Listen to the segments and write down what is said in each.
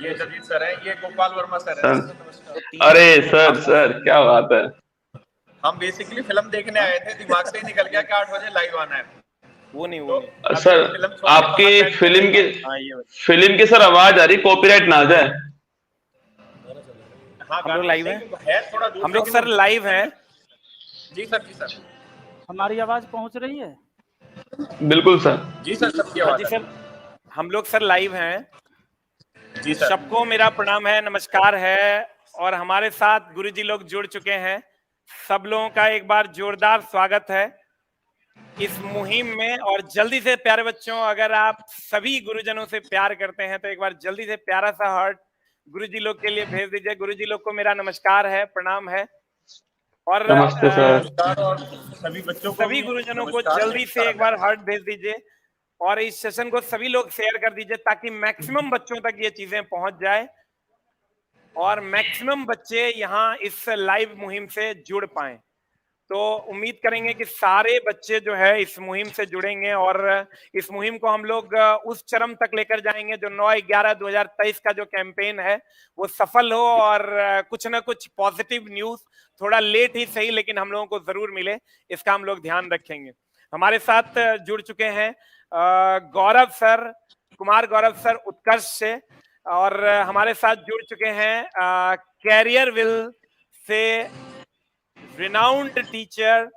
ये जगजीत सर है, ये गोपाल वर्मा सर है। सर नमस्कार। तो अरे सर सर क्या बात है। हम बेसिकली फिल्म देखने आए थे, दिमाग से ही निकल गया कि 8 बजे लाइव आना है। वो नहीं तो अभी सर हम फिल्म छोड़ के आपकी बाहर बैठ गए थे फिल्म की तो। हाँ ये फिल्म की सर आवाज आ रही, कॉपीराइट ना आ जाए। हाँ हम लोग गाना लाइव हैं, नहीं है, थोड़ा दूर हम से लोग कि सर वो। लाइव हैं। जी सर, जी सर। हमारी आवाज पहुंच रही है? बिल्कुल सर। जी सर, सबकी हाँ आवाज जी है। सर, हम लोग सर लाइव हैं। जी सर। सबको मेरा प्रणाम है, नमस्कार है। और हमारे साथ गुरुजी लोग जुड़ चुके हैं। सब लोगों का एक बार जोरदार स्वागत है इस मुहिम में। और जल्दी से प्यारे बच्चों, अगर आप सभी गुरुजनों से प्यार करते हैं तो एक बार जल्दी से प्यारा सा हार्ट गुरुजी लोग के लिए भेज दीजिए। गुरुजी लोग को मेरा नमस्कार है, प्रणाम है। और नमस्ते सर। नमस्कार, और सभी बच्चों को सभी भी गुरुजनों को नमस्कार। जल्दी से एक बार हार्ट भेज दीजिए और इस सेशन को सभी लोग शेयर कर दीजिए ताकि मैक्सिमम बच्चों तक ये चीजें पहुंच जाए और मैक्सिमम बच्चे यहाँ इस लाइव मुहिम से जुड़ पाएं। तो उम्मीद करेंगे कि सारे बच्चे जो है इस मुहिम से जुड़ेंगे और इस मुहिम को हम लोग उस चरम तक लेकर जाएंगे जो 9/11/2023 का जो कैंपेन है वो सफल हो और कुछ ना कुछ पॉजिटिव न्यूज, थोड़ा लेट ही सही लेकिन हम लोगों को जरूर मिले, इसका हम लोग ध्यान रखेंगे। हमारे साथ जुड़ चुके हैं गौरव सर, कुमार गौरव सर उत्कर्ष से, और हमारे साथ जुड़ चुके हैं कैरियर विल से रिनाउंड टीचर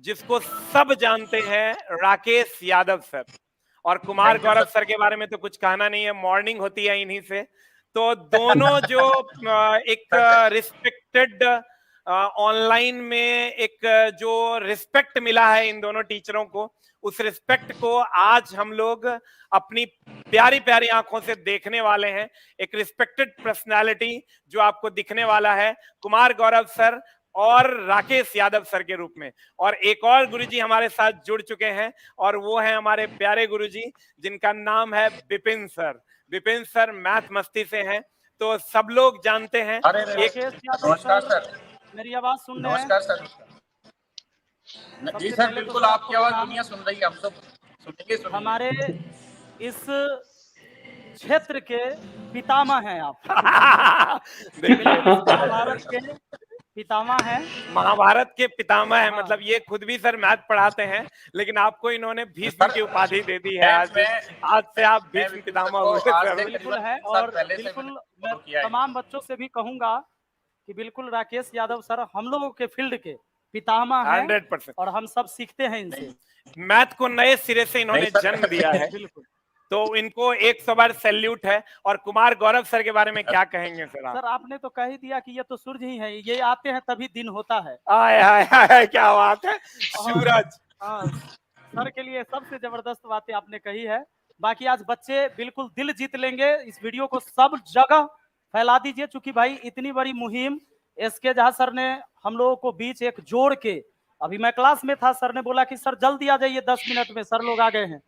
जिसको सब जानते हैं राकेश यादव सर। और Kumar Thank you, Gaurav sir. Sir के बारे में तो कुछ कहना नहीं है, मॉर्निंग होती है इन्हीं से। तो दोनों जो एक रिस्पेक्टेड ऑनलाइन में एक जो रिस्पेक्ट मिला है इन दोनों टीचरों को, उस रिस्पेक्ट को आज हम लोग अपनी प्यारी प्यारी आंखों से देखने वाले हैं। एक रिस्पेक्टेड पर्सनालिटी जो आपको दिखने वाला है कुमार गौरव सर और राकेश यादव सर के रूप में। और एक और गुरुजी हमारे साथ जुड़ चुके हैं और वो है हमारे प्यारे गुरुजी जिनका नाम है Vipin sir. Vipin sir math मस्ती से हैं, तो सब लोग जानते हैं। अरे राकेश यादव नमस्कार सर, सर। मेरी आवाज सुन रहे हैं? नमस्कार सर। जी सबसे सर, पहले तो बिल्कुल सर आपकी आपको आवाज प्रणाम। दुनिया सुन रही है, हम सब सुनेंगे सुनेंगे। हमारे इस क्षेत्र के पितामह हैं आप। देखिए महाभारत के पितामह हैं। महाभारत के पितामह है, हाँ। मतलब ये खुद भी सर मैथ पढ़ाते हैं लेकिन आपको इन्होंने भीष्म सर, की उपाधि दे दी है। मैं- आज मैं- आज से आप मैं भीष्म विपिन पितामह सर को हुए आज सर। से बिल्कुल करीबन है। 3 साल और पहले से बिल्कुल मैंने मैं फॉलो किया है। तमाम बच्चों से भी कहूंगा कि बिल्कुल राकेश यादव सर हम लोगों के फील्ड के पितामह हैं 100%। और हम सब सीखते हैं इनसे। मैथ को नए सिरे से इन्होंने नहीं सर। जन्म दिया है, बिल्कुल तो इनको 100 बार सैल्यूट है। और कुमार गौरव सर के बारे में क्या कहेंगे सर आप? सर आपने तो कह ही दिया कि ये तो सूरज ही है, ये आते हैं तभी दिन होता है। आय आय आय, क्या बात है, सूरज। हाँ, सर के लिए सबसे जबरदस्त बातें आपने कही है। बाकी आज बच्चे बिल्कुल दिल जीत लेंगे। इस वीडियो को सब जगह फैला दीजिए, चूंकि भाई इतनी बड़ी मुहिम एसके झा सर ने हम लोगों को बीच एक जोड़ के, अभी मैं क्लास में था, सर ने बोला कि सर जल्दी आ जाइए 10 मिनट में, सर लोग आ गए हैं।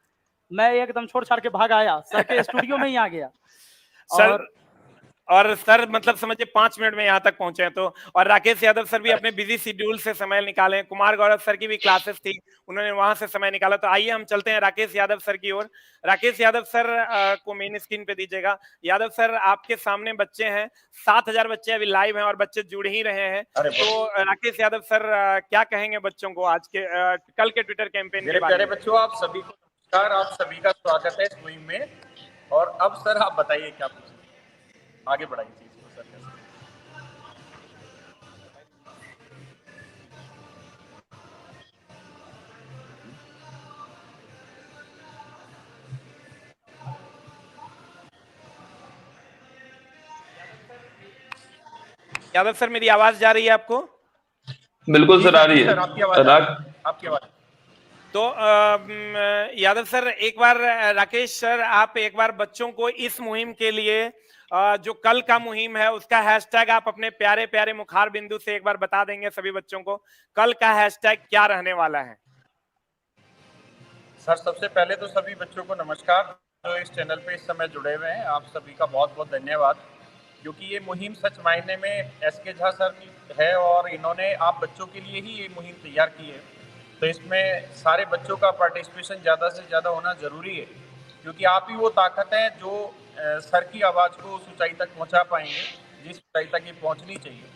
मैं एकदम छोड़ छाड़ के भाग आया, सर के स्टूडियो में ही आ गया। सर और सर मतलब समझिए 5 मिनट में यहाँ तक पहुंचे हैं। तो और राकेश यादव सर भी अपने बिजी शेड्यूल से समय निकाले। कुमार गौरव सर की भी क्लासेस थी, उन्होंने वहां से समय निकाला। तो आइए हम चलते हैं राकेश यादव सर की ओर। राकेश यादव सर को मेन स्क्रीन पे दीजिएगा। यादव सर आपके सामने बच्चे हैं, 7000 बच्चे अभी लाइव हैं और बच्चे जुड़ ही रहे हैं। तो राकेश यादव सर क्या कहेंगे बच्चों को आज के कल के ट्विटर कैंपेन के बारे में? मेरे बच्चों, आप सभी को नमस्कार, आप सभी का स्वागत है इस मुहिम में। और अब सर आप बताइए क्या पूछें, आगे बढ़ाइए चीज को सर। यादव सर मेरी आवाज जा रही है आपको? बिल्कुल सर आ रही है। सर आपकी आवाज आपकी आवाज। तो यादव सर एक बार, राकेश सर आप एक बार बच्चों को इस मुहिम के लिए जो कल का मुहिम है उसका हैशटैग आप अपने प्यारे प्यारे मुखार बिंदु से एक बार बता देंगे सभी बच्चों को, कल का हैशटैग क्या रहने वाला है? सर सबसे पहले तो सभी बच्चों को नमस्कार जो इस चैनल पे इस समय जुड़े हुए हैं, आप सभी का बहुत बहुत धन्यवाद, क्योंकि ये मुहिम सच मायने में एसके झा सर की है और इन्होंने आप बच्चों के लिए ही ये मुहिम तैयार की है। तो इसमें सारे बच्चों का पार्टिसिपेशन ज़्यादा से ज़्यादा होना ज़रूरी है, क्योंकि आप ही वो ताकत है जो सर की आवाज़ को उस ऊंचाई तक पहुंचा पाएंगे जिस ऊंचाई तक ये पहुंचनी चाहिए।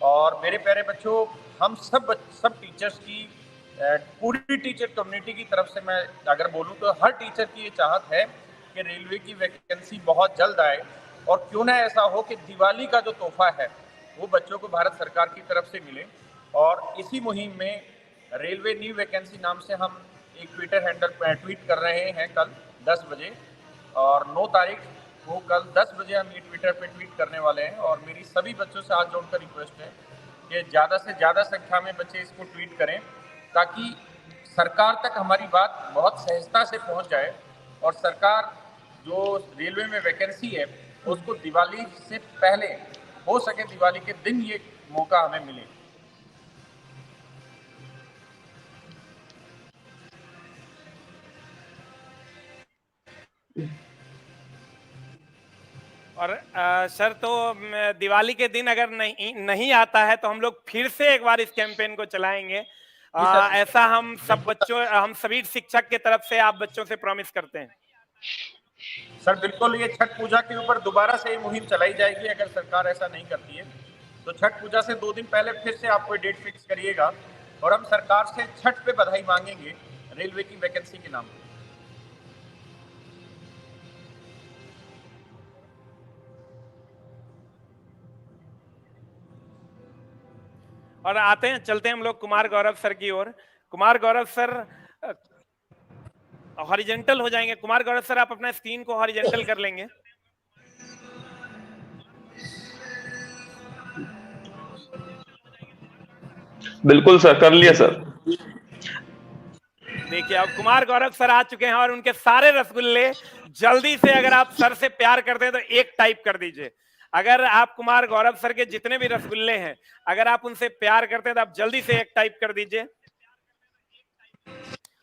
और मेरे प्यारे बच्चों, हम सब टीचर्स की, पूरी टीचर कम्युनिटी की तरफ से मैं अगर बोलूं तो हर टीचर की ये चाहत है कि रेलवे की वैकेंसी बहुत जल्द आए, और क्यों ना ऐसा हो कि दिवाली का जो तोहफा है वो बच्चों को भारत सरकार की तरफ से मिले। और इसी मुहिम में रेलवे न्यू वैकेंसी नाम से हम एक ट्विटर हैंडल ट्वीट कर रहे हैं कल 10 बजे, और 9 तारीख को कल 10 बजे हम ये ट्विटर पे ट्वीट करने वाले हैं। और मेरी सभी बच्चों से हाथ जोड़कर रिक्वेस्ट है कि ज़्यादा से ज़्यादा संख्या में बच्चे इसको ट्वीट करें, ताकि सरकार तक हमारी बात बहुत सहजता से पहुंच जाए, और सरकार जो रेलवे में वैकेंसी है उसको दिवाली से पहले, हो सके दिवाली के दिन, ये मौका हमें मिले। और सर, तो दिवाली के दिन अगर नहीं आता है तो हम लोग फिर से एक बार इस कैंपेन को चलाएंगे। ऐसा हम सभी शिक्षक के तरफ से आप बच्चों से प्रॉमिस करते हैं। सर बिल्कुल, ये छठ पूजा के ऊपर दोबारा से ये मुहिम चलाई जाएगी। अगर सरकार ऐसा नहीं करती है तो छठ पूजा से 2 दिन पहले फिर से आप कोई डेट फिक्स करिएगा, और हम सरकार से छठ पे बधाई मांगेंगे रेलवे की वैकेंसी के नाम पे। और आते हैं, चलते हैं हम लोग कुमार गौरव सर की ओर। कुमार गौरव सर हॉरिजेंटल हो जाएंगे। कुमार गौरव सर, आप अपना स्क्रीन को हॉरिजेंटल कर लेंगे। बिल्कुल सर, कर लिया सर। देखिए, अब कुमार गौरव सर आ चुके हैं और उनके सारे रसगुल्ले जल्दी से, अगर आप सर से प्यार करते हैं तो एक टाइप कर दीजिए। अगर आप कुमार गौरव सर के जितने भी रसगुल्ले हैं, अगर आप उनसे प्यार करते हैं तो आप जल्दी से एक टाइप कर दीजिए।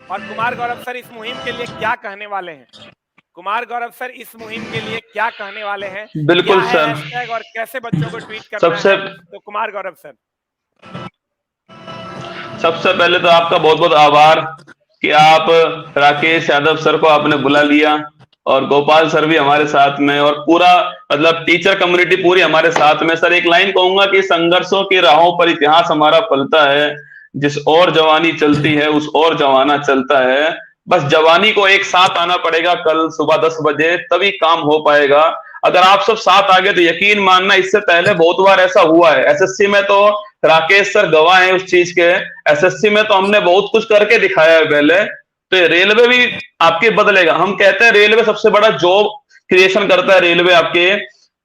और कुमार गौरव सर इस मुहिम के लिए क्या कहने वाले हैं? कुमार गौरव सर इस मुहिम के लिए क्या कहने वाले हैं? बिल्कुल सर। हैशटैग और कैसे बच्चों को ट्वीट करना है? तो कुमार गौरव सर, सबसे पहले तो आपका बहुत बहुत आभार कि आप राकेश यादव सर को आपने बुला लिया, और गोपाल सर भी हमारे साथ में, और पूरा मतलब टीचर कम्युनिटी पूरी हमारे साथ में। सर एक लाइन कहूंगा कि संघर्षों की राहों पर इतिहास हमारा फलता है, जिस और जवानी चलती है उस और जवाना चलता है। बस जवानी को एक साथ आना पड़ेगा कल सुबह 10 बजे, तभी काम हो पाएगा। अगर आप सब साथ आ गए तो यकीन मानना, इससे पहले बहुत बार ऐसा हुआ है। एसएससी में तो राकेश सर गवाह हैं उस चीज के। एसएससी में तो हमने बहुत कुछ करके दिखाया है पहले, तो रेलवे भी आपके बदलेगा। हम कहते हैं रेलवे सबसे बड़ा जॉब क्रिएशन करता है रेलवे आपके,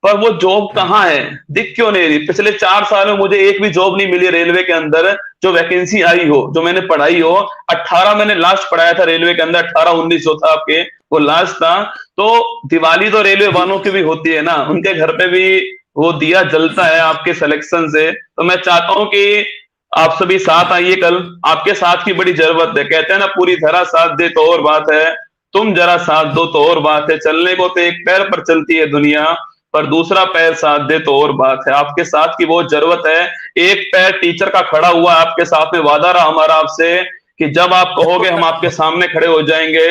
पर वो जॉब कहाँ है, दिख क्यों नहीं रही? पिछले 4 साल में मुझे एक भी जॉब नहीं मिली रेलवे के अंदर जो वैकेंसी आई हो, जो मैंने पढ़ाई हो। 18 मैंने लास्ट पढ़ाया था रेलवे के अंदर, 18-19 जो था आपके, वो लास्ट था। तो दिवाली तो रेलवे वालों की भी होती है ना, उनके घर पे भी वो दिया जलता है आपके सिलेक्शन से। तो मैं चाहता हूं कि आप सभी साथ आइए कल, आपके साथ की बड़ी जरूरत है। कहते हैं ना, पूरी धरा साथ दे तो और बात है, तुम जरा साथ दो तो और बात है। चलने को तो एक पैर पर चलती है दुनिया, पर दूसरा पैर साथ दे तो और बात है। आपके साथ की बहुत जरूरत है। एक पैर टीचर का खड़ा हुआ है आपके साथ में, वादा रहा हमारा आपसे कि जब आप कहोगे हम आपके सामने खड़े हो जाएंगे।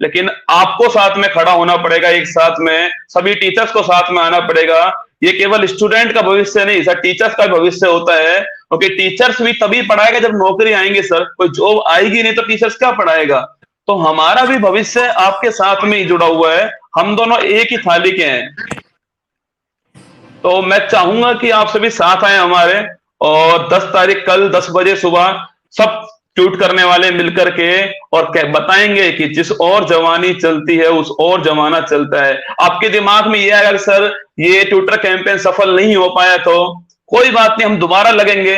लेकिन आपको साथ में खड़ा होना पड़ेगा, एक साथ में सभी टीचर्स को साथ में आना पड़ेगा। ये केवल स्टूडेंट का भविष्य नहीं सर, टीचर्स का भविष्य होता है, क्योंकि टीचर्स भी तभी पढ़ाएगा जब नौकरी आएंगे सर। कोई जॉब आएगी नहीं तो टीचर्स क्या पढ़ाएगा? तो हमारा भी भविष्य आपके साथ में ही जुड़ा हुआ है, हम दोनों एक ही थाली के हैं। तो मैं चाहूंगा कि आप सभी साथ आए हमारे, और 10 तारीख कल 10 बजे सुबह सब ट्वीट करने वाले मिलकर के और बताएंगे कि जिस और जवानी चलती है उस और जमाना चलता है। आपके दिमाग में ये अगर सर ये ट्विटर कैंपेन सफल नहीं हो पाया तो कोई बात नहीं, हम दोबारा लगेंगे।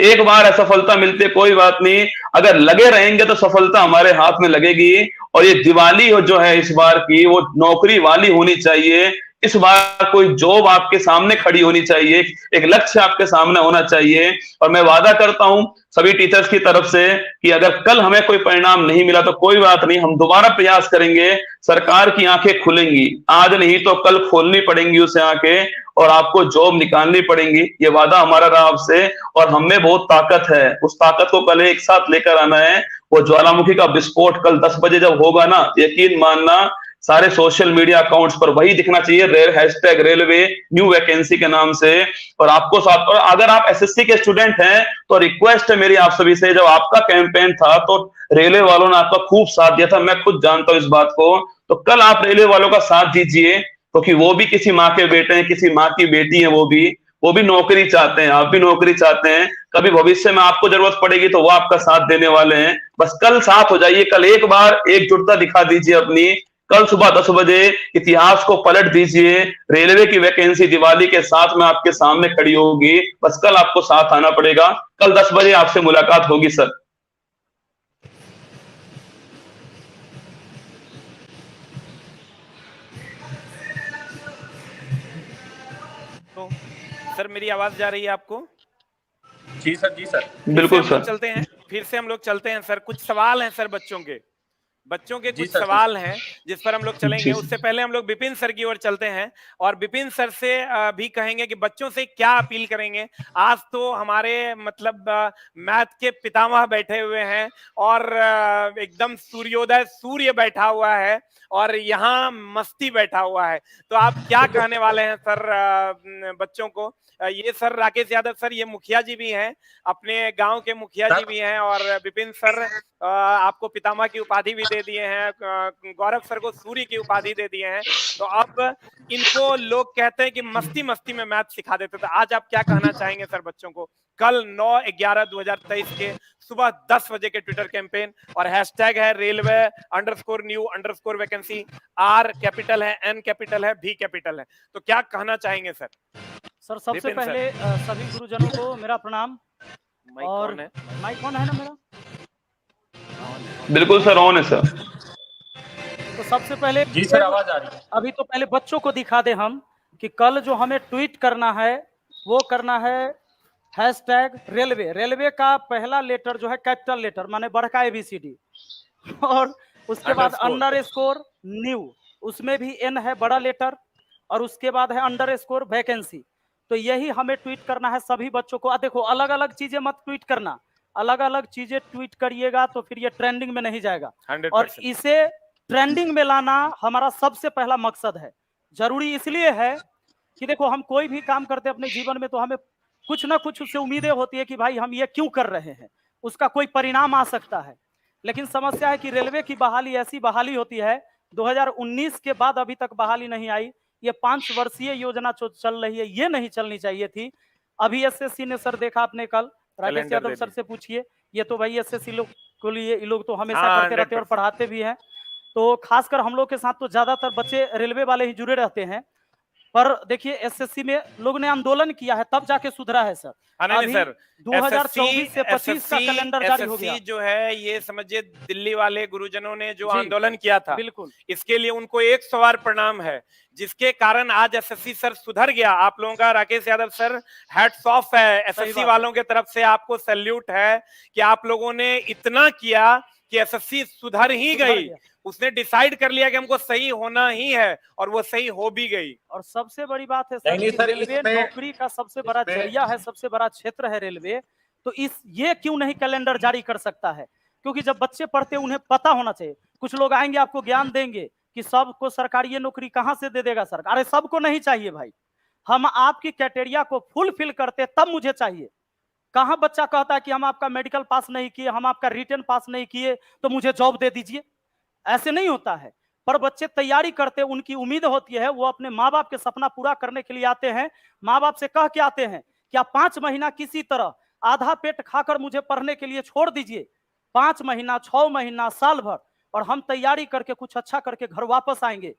एक बार असफलता मिलती है कोई बात नहीं, अगर लगे रहेंगे तो सफलता हमारे हाथ में लगेगी। और ये दिवाली जो है इस बार की, वो नौकरी वाली होनी चाहिए। इस बार कोई जॉब आपके सामने खड़ी होनी चाहिए, एक लक्ष्य आपके सामने होना चाहिए। और मैं वादा करता हूं सभी टीचर्स की तरफ से कि अगर कल हमें कोई परिणाम नहीं मिला तो कोई बात नहीं, हम दोबारा प्रयास करेंगे। सरकार की आंखें खुलेंगी, आज नहीं तो कल खोलनी पड़ेंगी उसे आंखें, और आपको जॉब निकालनी पड़ेंगी। ये वादा हमारा रहा आपसे, और हमें बहुत ताकत है, उस ताकत को कल एक साथ लेकर आना है। वो ज्वालामुखी का विस्फोट कल 10 बजे जब होगा ना, यकीन मानना सारे सोशल मीडिया अकाउंट्स पर वही दिखना चाहिए, हैशटैग रेलवे न्यू वैकेंसी के नाम से। और आपको साथ, और अगर आप एसएससी के स्टूडेंट हैं तो रिक्वेस्ट है मेरी आप सभी से, जब आपका कैंपेन था तो रेलवे वालों ने आपका खूब साथ दिया था, मैं खुद जानता हूं इस बात को। तो कल आप रेलवे वालों का साथ दीजिए, क्योंकि वो भी किसी माँ के बेटे हैं, किसी माँ की बेटी है, वो भी नौकरी चाहते हैं, आप भी नौकरी चाहते हैं। कभी भविष्य में आपको जरूरत पड़ेगी तो वो आपका साथ देने वाले हैं। बस कल साथ हो जाइए, कल एक बार एकजुटता दिखा दीजिए अपनी। कल सुबह 10 बजे इतिहास को पलट दीजिए, रेलवे की वैकेंसी दिवाली के साथ में आपके सामने खड़ी होगी। बस कल आपको साथ आना पड़ेगा। कल 10 बजे आपसे मुलाकात होगी सर। तो सर मेरी आवाज जा रही है आपको? जी सर, जी सर। बिल्कुल सर। चलते हैं, फिर से हम लोग चलते हैं सर। कुछ सवाल हैं सर बच्चों के कुछ सर, सवाल हैं जिस पर हम लोग चलेंगे। उससे पहले हम लोग विपिन सर की ओर चलते हैं और विपिन सर से भी कहेंगे कि बच्चों से क्या अपील करेंगे। आज तो हमारे मतलब मैथ के पितामह बैठे हुए हैं और एकदम सूर्योदय सूर्य बैठा हुआ है और यहाँ मस्ती बैठा हुआ है, तो आप क्या कहने वाले हैं सर बच्चों को? ये सर राकेश यादव सर ये मुखिया जी भी हैं, अपने गांव के मुखिया जी भी हैं, और विपिन सर आपको पितामह की उपाधि भी दे दिए हैं, गौरव सर को सूर्य की उपाधि दे दिए हैं। तो अब इनको लोग कहते हैं कि मस्ती मस्ती में मैथ सिखा देते थे। आज आप क्या कहना चाहेंगे सर बच्चों को? कल 9/11/2023 के सुबह 10 बजे के ट्विटर कैंपेन और हैशटैग है railway_new_वैकेंसी। R कैपिटल है, N कैपिटल है, V कैपिटल है। तो क्या कहना चाहेंगे सर? सर सबसे पहले सभी गुरुजनों को मेरा प्रणाम। और माइक ऑन है ना मेरा? बिल्कुल सर, ऑन है सर। तो सबसे पहले जी सर, आवाज आ रही है। अभी तो पहले बच्चों को दिखा दे हम कि कल जो हमें ट्वीट करना है वो करना है हैशटैग रेलवे। रेलवे का पहला लेटर जो है कैपिटल लेटर माने बड़का ABCD, और उसके बाद _न्यू, उसमें भी N है बड़ा लेटर, और उसके बाद है _वैकेंसी। तो यही हमें ट्वीट करना है सभी बच्चों को। देखो अलग अलग चीजें मत ट्वीट करना, अलग अलग चीजें ट्वीट करिएगा तो फिर ये ट्रेंडिंग में नहीं जाएगा। 100%। और इसे ट्रेंडिंग में लाना हमारा सबसे पहला मकसद है। जरूरी इसलिए है कि देखो हम कोई भी काम करते हैं अपने जीवन में तो हमें कुछ ना कुछ उससे उम्मीदें होती है कि भाई हम ये क्यों कर रहे हैं, उसका कोई परिणाम आ सकता है। लेकिन समस्या है कि रेलवे की बहाली ऐसी बहाली होती है 2019 के बाद अभी तक बहाली नहीं आई। ये 5 वर्षीय योजना जो चल रही है ये नहीं चलनी चाहिए थी। अभी एसएससी ने सर देखा आपने कल, राकेश यादव सर से पूछिए, ये तो भाई एसएससी लोग को लिए ये लोग तो हमेशा करते रहते हैं और पढ़ाते भी हैं। तो खासकर हम लोग के साथ तो ज्यादातर बच्चे रेलवे वाले ही जुड़े रहते हैं। पर देखिए एसएससी में लोग ने आंदोलन किया है तब जाके सुधरा है सर। नहीं सर, 2024 से 25 का कैलेंडर जारी हो गया। जो है ये समझिए दिल्ली वाले गुरुजनों ने जो आंदोलन किया था, बिल्कुल इसके लिए उनको 100 बार प्रणाम है, जिसके कारण आज एसएससी सर सुधर गया। आप लोगों का Rakesh Yadav sir hats off है, एसएससी वालों के तरफ से आपको सैल्यूट है कि आप लोगों ने इतना किया कि एसएससी सुधर ही गई। उसने डिसाइड कर लिया कि हमको सही होना ही है और वो सही हो भी गई। और सबसे बड़ी बात है सर, रेलवे नौकरी का सबसे बड़ा जरिया है, सबसे बड़ा क्षेत्र है रेलवे। तो ये क्यों नहीं कैलेंडर जारी कर सकता है? क्योंकि जब बच्चे पढ़ते उन्हें पता होना चाहिए। कुछ लोग आएंगे आपको ज्ञान देंगे कि सबको सरकारी नौकरी कहां से दे देगा सरकार। अरे सबको नहीं चाहिए भाई, हम आपकी क्राइटेरिया को फुलफिल करते तब मुझे चाहिए। कहां बच्चा कहता है कि हम आपका मेडिकल पास नहीं किए, हम आपका रिटन पास नहीं किए तो मुझे जॉब दे दीजिए। ऐसे नहीं होता है। पर बच्चे तैयारी करते, उनकी उम्मीद होती है, वो अपने माँ बाप के सपना पूरा करने के लिए आते हैं। माँ बाप से कह के आते हैं कि आप 5 महीना किसी तरह आधा पेट खाकर मुझे पढ़ने के लिए छोड़ दीजिए, 5 महीना 6 महीना साल भर, और हम तैयारी करके कुछ अच्छा करके घर वापस आएंगे।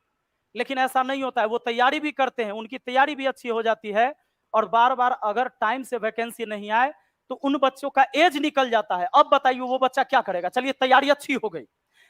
लेकिन ऐसा नहीं होता है। वो तैयारी भी करते हैं, उनकी तैयारी भी अच्छी हो जाती है, और बार बार अगर टाइम से वैकेंसी नहीं आए तो उन बच्चों का एज निकल जाता है। अब बताइए वो बच्चा क्या करेगा? चलिए तैयारी अच्छी हो गई,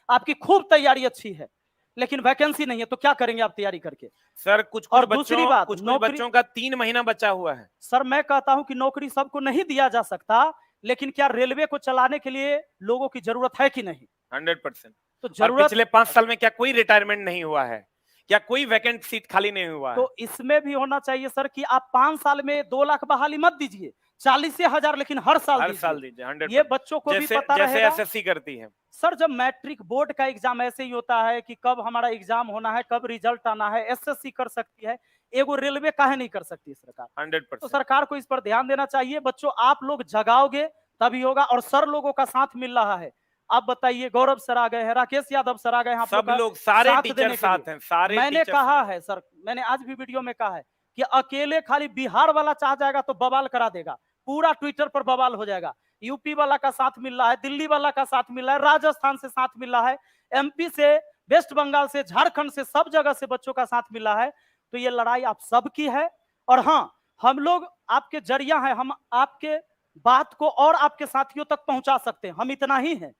आपकी खूब तैयारी अच्छी है, लेकिन वैकेंसी नहीं है तो क्या करेंगे आप तैयारी करके? सर कुछ और दूसरी बात, कुछ बच्चों का 3 महीना बचा हुआ है। सर मैं कहता हूं कि नौकरी सबको नहीं दिया जा सकता, लेकिन क्या रेलवे को चलाने के लिए लोगों की जरूरत है कि नहीं? 100%। तो जरूरत, पिछले 5 साल में क्या कोई रिटायरमेंट नहीं हुआ है? क्या कोई वैकेंट सीट खाली नहीं हुआ है? तो इसमें भी होना चाहिए सर कि आप 5 साल में 2 लाख बहाली मत दीजिए, 40,000 लेकिन हर साल दीजिए 100%। ये बच्चों को भी पता जैसे रहेगा। एसएससी करती है सर, जब मैट्रिक बोर्ड का एग्जाम ऐसे ही होता है कि कब हमारा एग्जाम होना है, कब रिजल्ट आना है, एसएससी कर सकती है, एगो रेलवे काहे नहीं कर सकती सरकार? 100%। तो सरकार को इस पर ध्यान देना चाहिए। बच्चों, आप लोग जगाओगे तभी होगा, और सर लोगों का साथ मिल रहा है। आप बताइए, गौरव सर आ गए हैं, राकेश यादव सर आ गए हैं, आप सब लोग सारे टीचर साथ हैं, सारे मैंने टीचर कहा है सर, मैंने आज भी वीडियो में कहा है कि अकेले खाली बिहार वाला चाह जाएगा तो बवाल करा देगा, पूरा ट्विटर पर बवाल हो जाएगा। यूपी वाला का साथ मिल रहा है, दिल्ली वाला का साथ मिल रहा है, राजस्थान से साथ मिल रहा है, एमपी से, वेस्ट बंगाल से, झारखंड से, सब जगह से बच्चों का साथ मिल रहा है। तो ये लड़ाई आप सबकी है। और हाँ, हम लोग आपके जरिया हैं, हम आपके बात को और आपके साथियों तक पहुंचा सकते हैं, हम इतना ही हैं।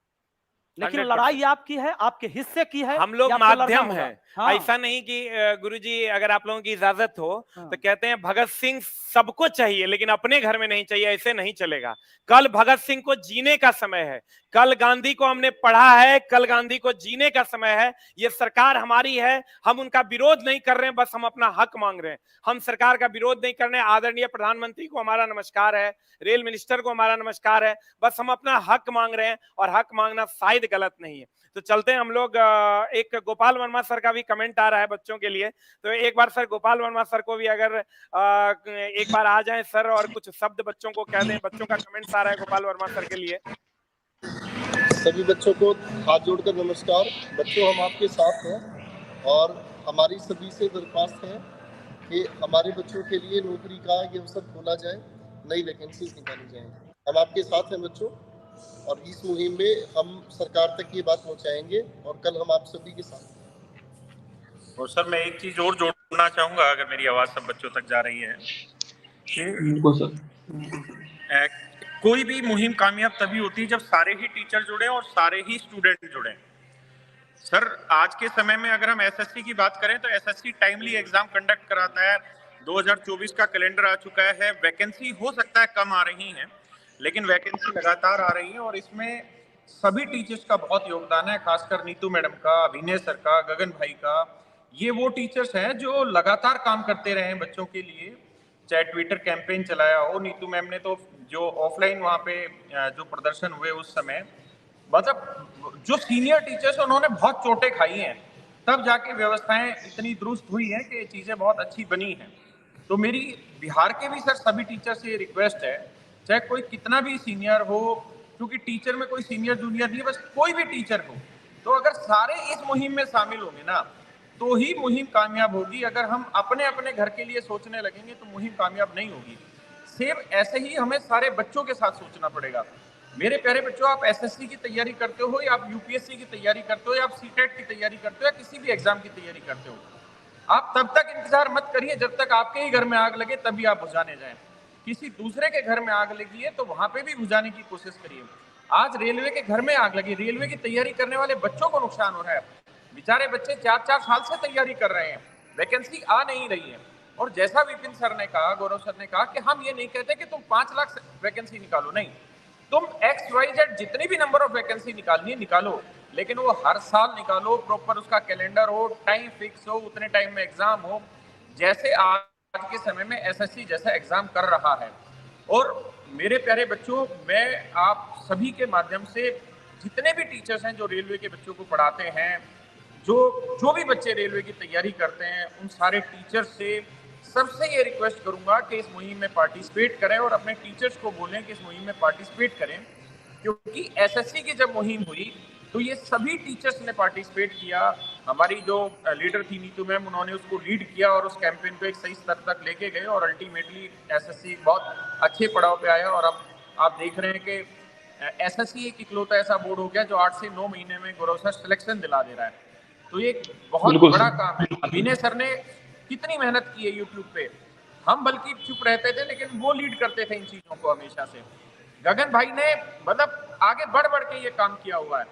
लेकिन 100%। लड़ाई आपकी है, आपके हिस्से की है, हम लोग ये आपको लड़ना माध्यम होगा। हैं। हाँ। ऐसा नहीं कि गुरुजी अगर आप लोगों की इजाजत हो हाँ। तो कहते हैं भगत सिंह सबको चाहिए लेकिन अपने घर में नहीं चाहिए, ऐसे नहीं चलेगा। कल भगत सिंह को जीने का समय है, कल गांधी को हमने पढ़ा है, कल गांधी को जीने का समय है। ये सरकार हमारी है, हम उनका विरोध नहीं कर रहे हैं, बस हम अपना हक मांग रहे हैं। हम सरकार का विरोध नहीं कर रहे हैं। आदरणीय प्रधानमंत्री को हमारा नमस्कार है, रेल मिनिस्टर को हमारा नमस्कार है, बस हम अपना हक मांग रहे हैं, और हक मांगना शायद गलत नहीं है। तो चलते हैं हम लोग। एक गोपाल वर्मा सर का भी कमेंट आ रहा है बच्चों के लिए, तो एक बार सर गोपाल वर्मा सर को भी अगर एक बार आ जाएं सर और कुछ शब्द बच्चों को कह दें। बच्चों का कमेंट आ रहा है गोपाल वर्मा सर के लिए। सभी बच्चों को हाथ जोड़कर नमस्कार। बच्चों, हम आपके साथ हैं और हमारी सभी से दरख्वास्त है कि हमारे बच्चों के लिए नौकरी का ये अवसर खोला जाए, नई वैकेंसीज निकाली जाए। हम आपके साथ हैं बच्चों, और इस मुहिम में हम सरकार तक ये बात पहुंचाएंगे, और कल हम आप सभी के साथ हैं। और सर, मैं एक चीज और जोड़ना चाहूंगा, अगर मेरी आवाज सब बच्चों तक जा रही है, कोई भी मुहिम कामयाब तभी होती है जब सारे ही टीचर जुड़े और सारे ही स्टूडेंट जुड़े। सर, आज के समय में अगर हम एसएससी की बात करें तो एसएससी टाइमली एग्जाम कंडक्ट कराता है। 2024 का कैलेंडर आ चुका है। वैकेंसी हो सकता है कम आ रही है, लेकिन वैकेंसी लगातार आ रही है, और इसमें सभी टीचर्स का बहुत योगदान है, खासकर नीतू मैडम का, अभिनय सर का, गगन भाई का। ये वो टीचर्स हैं जो लगातार काम करते रहे हैं बच्चों के लिए, चाहे ट्विटर कैंपेन चलाया हो। नीतू मैम ने तो जो ऑफलाइन वहाँ पे जो प्रदर्शन हुए उस समय, मतलब जो सीनियर टीचर्स उन्होंने बहुत चोटें खाई हैं, तब जाके व्यवस्थाएं इतनी दुरुस्त हुई हैं कि चीज़ें बहुत अच्छी बनी हैं। तो मेरी बिहार के भी सर सभी टीचर से ये रिक्वेस्ट है, चाहे कोई कितना भी सीनियर हो, क्योंकि टीचर में कोई सीनियर जूनियर नहीं है, बस कोई भी टीचर हो, तो अगर सारे इस मुहिम में शामिल होंगे ना, तो ही मुहिम कामयाब होगी। अगर हम अपने अपने घर के लिए सोचने लगेंगे तो मुहिम कामयाब नहीं होगी। सेम ऐसे ही हमें सारे बच्चों के साथ सोचना पड़ेगा। मेरे प्यारे बच्चों, आप एसएससी की तैयारी करते हो, या आप यूपीएससी की तैयारी करते हो, या आप सीटेट की तैयारी करते हो, या किसी भी एग्जाम की तैयारी करते हो, आप तब तक इंतजार मत करिए जब तक आपके ही घर में आग लगे, तभी आप बुझाने जाएं। किसी दूसरे के घर में आग लगी है तो वहां पे भी बुझाने की कोशिश करिए। आज रेलवे के घर में आग लगी, रेलवे की तैयारी करने वाले बच्चों को नुकसान हो रहा है। बेचारे बच्चे 4-4 साल से तैयारी कर रहे हैं, वैकेंसी आ नहीं रही है। और जैसा विपिन सर ने कहा, गौरव सर ने कहा कि हम ये नहीं कहते कि तुम 5 लाख वैकेंसी निकालो, नहीं, तुम XYZ जितनी भी नंबर ऑफ वैकेंसी निकालनी है निकालो, लेकिन वो हर साल निकालो, प्रॉपर उसका कैलेंडर हो, टाइम फिक्स हो, उतने टाइम में एग्जाम हो, जैसे आज के समय में एसएससी जैसा एग्जाम कर रहा है। और मेरे प्यारे बच्चों, मैं आप सभी के माध्यम से जितने भी टीचर्स हैं जो रेलवे के बच्चों को पढ़ाते हैं, जो भी बच्चे रेलवे की तैयारी करते हैं, उन सारे टीचर्स से सबसे ये रिक्वेस्ट करूंगा कि इस मुहिम में पार्टिसिपेट करें, और अपने टीचर्स को बोलें कि इस मुहिम में पार्टिसिपेट करें। क्योंकि एसएससी की जब मुहिम हुई तो ये सभी टीचर्स ने पार्टिसिपेट किया। हमारी जो लीडर थी नीतू मैम, उन्होंने उसको लीड किया और उस कैंपेन को एक सही स्तर तक लेके गए, और अल्टीमेटली एसएससी बहुत अच्छे पड़ाव पे आया। और अब आप देख रहे हैं कि एसएससी एक इकलौता ऐसा बोर्ड हो गया जो 8 से 9 महीने में गौरव सर सिलेक्शन दिला दे रहा है। तो ये बहुत बड़ा काम है। अभिनय सर ने कितनी मेहनत की है यूट्यूब पे, हम बल्कि चुप रहते थे, लेकिन वो लीड करते थे इन चीजों को हमेशा से। गगन भाई ने मतलब आगे बढ़ बढ़ के ये काम किया हुआ है।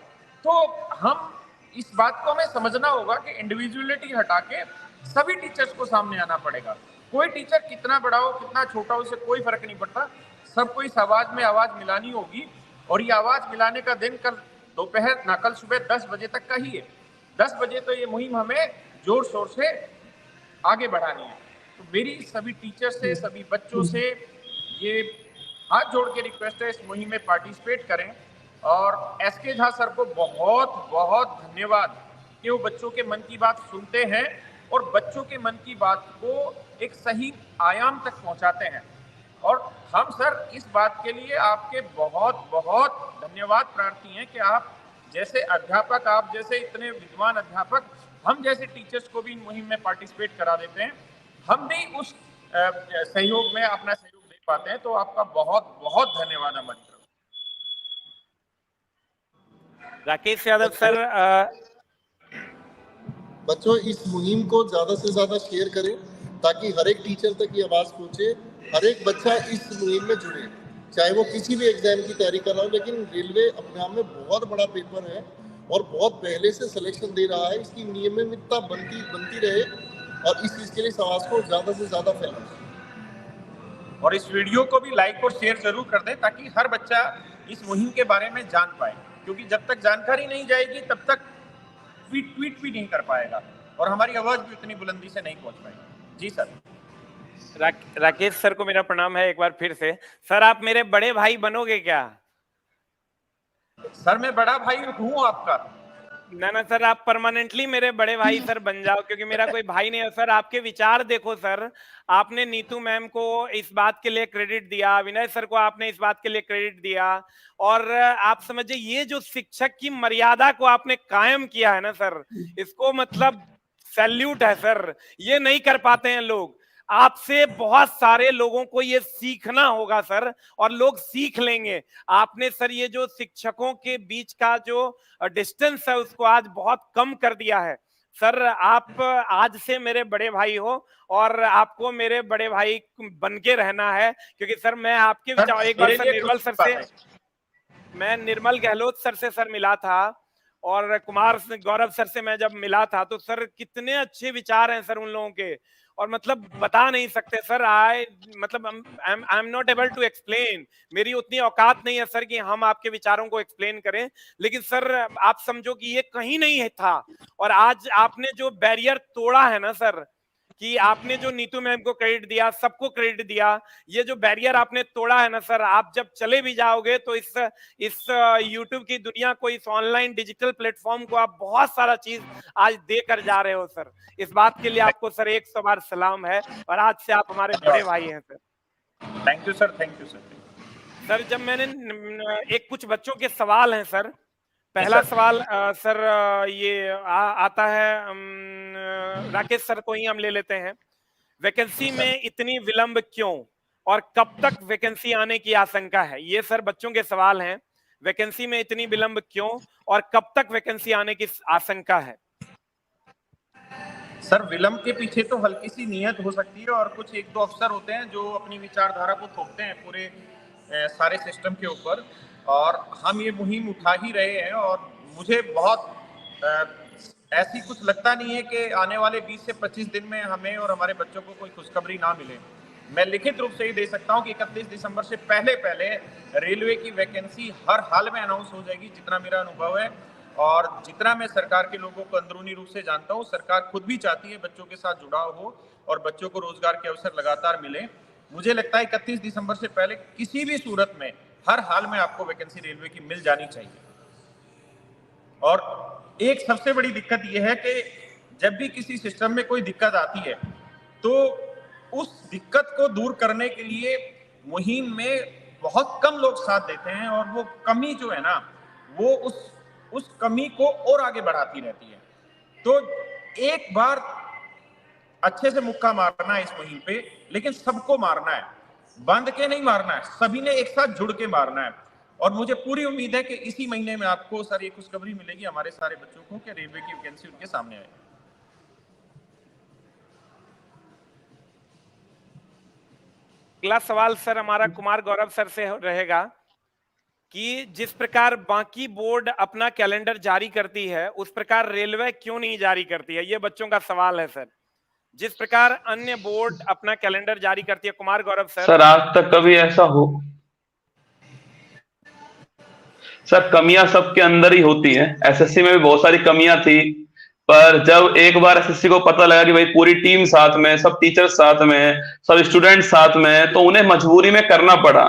तो हम इस बात को हमें समझना होगा कि इंडिविजुअलिटी हटा के सभी टीचर्स को सामने आना पड़ेगा। कोई टीचर कितना बड़ा हो कितना छोटा हो, उससे कोई फर्क नहीं पड़ता, सबको इस आवाज में आवाज मिलानी होगी। और ये आवाज मिलाने का दिन कल दोपहर ना कल सुबह 10 बजे तक का ही है। 10 बजे तो ये मुहिम हमें जोर शोर से आगे बढ़ानी है। तो मेरी सभी टीचर से, सभी बच्चों से ये हाथ जोड़ के रिक्वेस्ट है, इस मुहिम में पार्टिसिपेट करें। और एसके झा सर को बहुत बहुत धन्यवाद कि वो बच्चों के मन की बात सुनते हैं और बच्चों के मन की बात को एक सही आयाम तक पहुंचाते हैं। और हम सर इस बात के लिए आपके बहुत बहुत धन्यवाद प्रार्थी हैं कि आप जैसे अध्यापक, आप जैसे इतने विद्वान अध्यापक हम जैसे टीचर्स को भी इन मुहिम में पार्टिसिपेट करा देते हैं। हम भी उस सहयोग में अपना सहयोग दे पाते हैं, तो आपका बहुत बहुत धन्यवाद हमारी तरफ। राकेश यादव सर, बच्चों इस मुहिम को ज्यादा से ज्यादा शेयर करें ताकि हर एक टीचर तक ये आवाज पहुंचे, हर एक बच्चा इस मुहिम में जुड़े, चाहे वो किसी भी एग्जाम की तैयारी कर रहा हो। लेकिन रेलवे अपने आप में बहुत बड़ा पेपर है और बहुत पहले से सिलेक्शन दे रहा है, इसकी नियमितता बनती रहे और इस चीज के लिए समाज को ज्यादा से ज्यादा फैलाएं। और इस वीडियो को भी लाइक और शेयर जरूर कर दें ताकि हर बच्चा इस मुहिम के बारे में जान पाए, क्योंकि जब तक जानकारी नहीं जाएगी तब तक ट्वीट भी नहीं कर पाएगा और हमारी आवाज भी उतनी बुलंदी से नहीं पहुंच पाएगी। जी सर। राकेश सर को मेरा प्रणाम है एक बार फिर से। सर आप मेरे बड़े भाई बनोगे क्या? सर मैं बड़ा भाई हूँ आपका। ना सर, आप परमानेंटली मेरे बड़े भाई सर बन जाओ, क्योंकि मेरा कोई भाई नहीं है सर। आपके विचार देखो सर, आपने नीतू मैम को इस बात के लिए क्रेडिट दिया, विनय सर को आपने इस बात के लिए क्रेडिट दिया, और आप समझिए ये जो शिक्षक की मर्यादा को आपने कायम किया है ना सर, इसको मतलब सैल्यूट है सर। ये नहीं कर पाते हैं लोग। आपसे बहुत सारे लोगों को ये सीखना होगा सर, और लोग सीख लेंगे। आपने सर ये जो शिक्षकों के बीच का जो डिस्टेंस है उसको आज बहुत कम कर दिया है सर। आप आज से मेरे बड़े भाई हो और आपको मेरे बड़े भाई बन के रहना है, क्योंकि सर मैं आपके विचार एक बार सर निर्मल सर से, मैं निर्मल गहलोत सर से सर मिला था और कुमार गौरव सर से मैं जब मिला था तो सर कितने अच्छे विचार हैं सर उन लोगों के, और मतलब बता नहीं सकते sir. I am not able to explain, मेरी उतनी औकात नहीं है सर कि हम आपके विचारों को एक्सप्लेन करें, लेकिन सर आप समझो कि ये कहीं नहीं था। और आज आपने जो बैरियर तोड़ा है ना सर, कि आपने जो नीतू मैम को क्रेडिट दिया, सबको क्रेडिट दिया, ये जो बैरियर आपने तोड़ा है ना सर, आप जब चले भी जाओगे तो इस यूट्यूब की दुनिया को, इस ऑनलाइन डिजिटल प्लेटफॉर्म को आप बहुत सारा चीज आज देकर जा रहे हो सर। इस बात के लिए आपको सर 100 बार सलाम है, और आज से आप हमारे बड़े भाई हैं sir. Thank you sir, thank you sir. Sir जब मैंने कुछ बच्चों के सवाल हैं सर, पहला सवाल सर ये आता है, राकेश सर को ही हम ले लेते हैं। वैकेंसी में इतनी विलंब क्यों और कब तक वैकेंसी आने की आशंका है? ये सर बच्चों के सवाल हैं। वैकेंसी में इतनी विलंब क्यों और कब तक वैकेंसी आने की आशंका है? सर विलंब के पीछे तो हल्की सी नीयत हो सकती है, और कुछ एक दो अफसर होते हैं जो अपनी विचारधारा को थोपते हैं पूरे सारे सिस्टम के ऊपर, और हम ये मुहिम उठा ही रहे हैं। और मुझे बहुत ऐसी कुछ लगता नहीं है कि आने वाले 20 से 25 दिन में हमें और हमारे बच्चों को कोई खुशखबरी ना मिले। मैं लिखित रूप से ही दे सकता हूं कि 31 दिसंबर से पहले रेलवे की वैकेंसी हर हाल में अनाउंस हो जाएगी, जितना मेरा अनुभव है और जितना मैं सरकार के लोगों को अंदरूनी रूप से जानता हूँ। सरकार खुद भी चाहती है बच्चों के साथ जुड़ाव हो और बच्चों को रोजगार के अवसर लगातार मिले। मुझे लगता है 31 दिसंबर से पहले किसी भी सूरत में हर हाल में आपको वैकेंसी रेलवे की मिल जानी चाहिए। और एक सबसे बड़ी दिक्कत यह है कि जब भी किसी सिस्टम में कोई दिक्कत आती है तो उस दिक्कत को दूर करने के लिए मुहिम में बहुत कम लोग साथ देते हैं, और वो कमी जो है ना, वो उस कमी को और आगे बढ़ाती रहती है। तो एक बार अच्छे से मुक्का मारना है इस मुहिम पे, लेकिन सबको मारना है, बंद के नहीं मारना है, सभी ने एक साथ जुड़ के मारना है। और मुझे पूरी उम्मीद है कि इसी महीने में आपको सर ये खुशखबरी मिलेगी हमारे सारे बच्चों को कि रेलवे की वैकेंसी उनके सामने आएगी। अगला सवाल सर हमारा कुमार गौरव सर से रहेगा कि जिस प्रकार बाकी बोर्ड अपना कैलेंडर जारी करती है उस प्रकार रेलवे क्यों नहीं जारी करती है? ये बच्चों का सवाल है सर। जिस प्रकार अन्य बोर्ड अपना कैलेंडर जारी करती है, कुमार गौरव सर। सर आज तक कभी ऐसा हो? सर कमियां सबके अंदर ही होती हैं। एसएससी में भी बहुत सारी कमियां थी, पर जब एक बार एसएससी को पता लगा कि भाई पूरी टीम साथ में, सब टीचर्स साथ में, सब स्टूडेंट साथ में, तो उन्हें मजबूरी में करना पड़ा।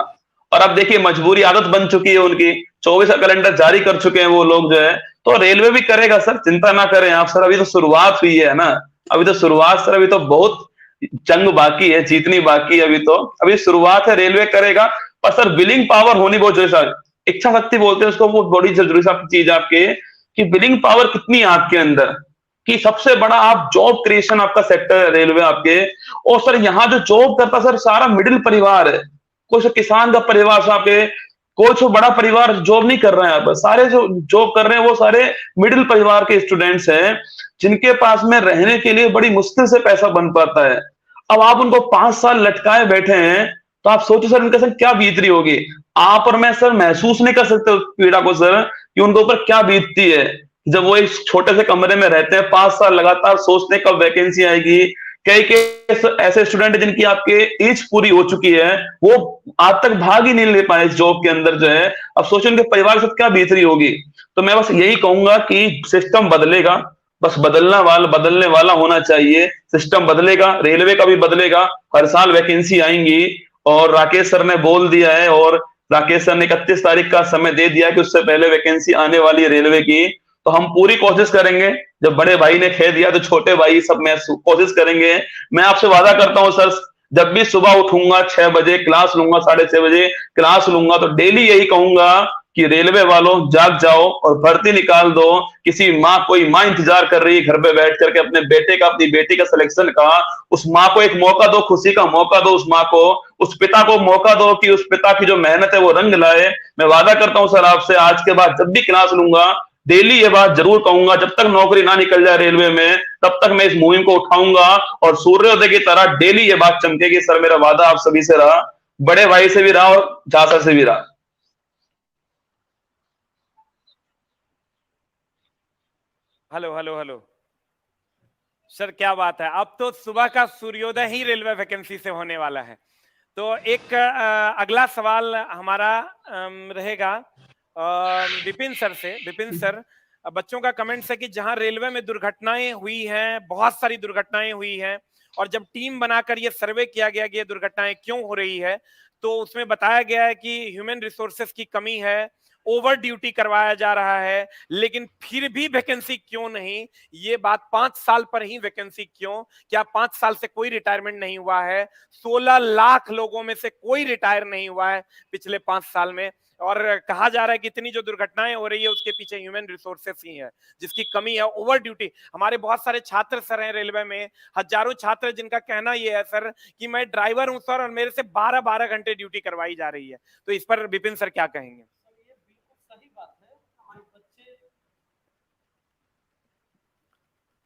और अब देखिए मजबूरी आदत बन चुकी है उनकी, 24 का कैलेंडर जारी कर चुके हैं वो लोग जो है, तो रेलवे भी करेगा सर, चिंता ना करें आप सर, अभी तो शुरुआत हुई है ना, अभी तो शुरुआत सर, अभी तो बहुत जंग बाकी है, जीतनी बाकी है, अभी शुरुआत है, रेलवे करेगा। पर सर बिलिंग पावर होनी बहुत जरूरी सर, इच्छा शक्ति बोलते हैं उसको, वो बड़ी जरूरी चीज आपके, कि बिलिंग पावर कितनी है आपके अंदर, कि सबसे बड़ा आप जॉब क्रिएशन आपका सेक्टर है रेलवे आपके। और सर यहाँ जो जॉब करता सर सारा मिडिल परिवार है, कुछ किसान का परिवार से आपके, कुछ बड़ा परिवार जॉब नहीं कर रहे हैं, आप सारे जो जॉब कर रहे हैं वो सारे मिडिल परिवार के स्टूडेंट्स हैं, जिनके पास में रहने के लिए बड़ी मुश्किल से पैसा बन पाता है। अब आप उनको 5 साल लटकाए बैठे हैं, तो आप सोचो सर उनके साथ क्या बीत रही होगी। आप और मैं सर महसूस नहीं कर सकते उस पीड़ा को सर, कि उनके ऊपर क्या बीतती है, जब वो एक छोटे से कमरे में रहते हैं 5 साल लगातार, सोचते कब वैकेंसी आएगी। कई कई ऐसे स्टूडेंट जिनकी आपके एज पूरी हो चुकी है, वो आज तक भाग ही नहीं ले पाए इस जॉब के अंदर जो है, अब सोचो उनके परिवार के साथ क्या बीत रही होगी। तो मैं बस यही कहूंगा कि सिस्टम बदलेगा, बस बदलने वाला होना चाहिए, सिस्टम बदलेगा, रेलवे का भी बदलेगा, हर साल वैकेंसी आएंगी। और राकेश सर ने बोल दिया है, और राकेश सर ने 31 तारीख का समय दे दिया कि उससे पहले वैकेंसी आने वाली है रेलवे की, तो हम पूरी कोशिश करेंगे, जब बड़े भाई ने कह दिया तो छोटे भाई सब में कोशिश करेंगे। मैं आपसे वादा करता हूं सर, जब भी सुबह उठूंगा 6 बजे क्लास लूंगा, 6:30 बजे क्लास लूंगा, तो डेली यही कहूंगा कि रेलवे वालों जाग जाओ और भर्ती निकाल दो। किसी माँ, कोई माँ इंतजार कर रही है घर पे बैठ करके अपने बेटे का, अपनी बेटी का सिलेक्शन का, उस माँ को एक मौका दो, खुशी का मौका दो उस माँ को, उस पिता को मौका दो कि उस पिता की जो मेहनत है वो रंग लाए। मैं वादा करता हूं सर आपसे, आज के बाद जब भी क्लास लूंगा डेली ये बात जरूर कहूंगा, जब तक नौकरी ना निकल जाए रेलवे में तब तक मैं इस मुहिम को उठाऊंगा, और सूर्योदय की तरह डेली ये बात चमकेगी सर, मेरा वादा आप सभी से रहा, बड़े भाई से भी रहा और झांसा से भी रहा। हेलो हेलो हेलो सर, क्या बात है, अब तो सुबह का सूर्योदय ही रेलवे वैकेंसी से होने वाला है। तो एक अगला सवाल हमारा रहेगा विपिन सर से। विपिन सर, बच्चों का कमेंट्स है कि जहां रेलवे में दुर्घटनाएं हुई हैं, बहुत सारी दुर्घटनाएं हुई हैं, और जब टीम बनाकर ये सर्वे किया गया कि ये दुर्घटनाएं क्यों हो रही है, तो उसमें बताया गया है कि ह्यूमन रिसोर्सेस की कमी है, ओवर ड्यूटी करवाया जा रहा है, लेकिन फिर भी वैकेंसी क्यों नहीं। ये बात 5 साल पर ही वैकेंसी क्यों, क्या 5 साल से कोई रिटायरमेंट नहीं हुआ है? 16 लाख लोगों में से कोई रिटायर नहीं हुआ है पिछले 5 साल में, और कहा जा रहा है कि इतनी जो दुर्घटनाएं हो रही है उसके पीछे ह्यूमन रिसोर्सेस ही है जिसकी कमी है, ओवर ड्यूटी। हमारे बहुत सारे छात्र सर हैं रेलवे में, हजारों छात्र, जिनका कहना ये है सर कि मैं ड्राइवर हूं सर और मेरे से 12-12 घंटे ड्यूटी करवाई जा रही है। तो इस पर विपिन सर क्या कहेंगे?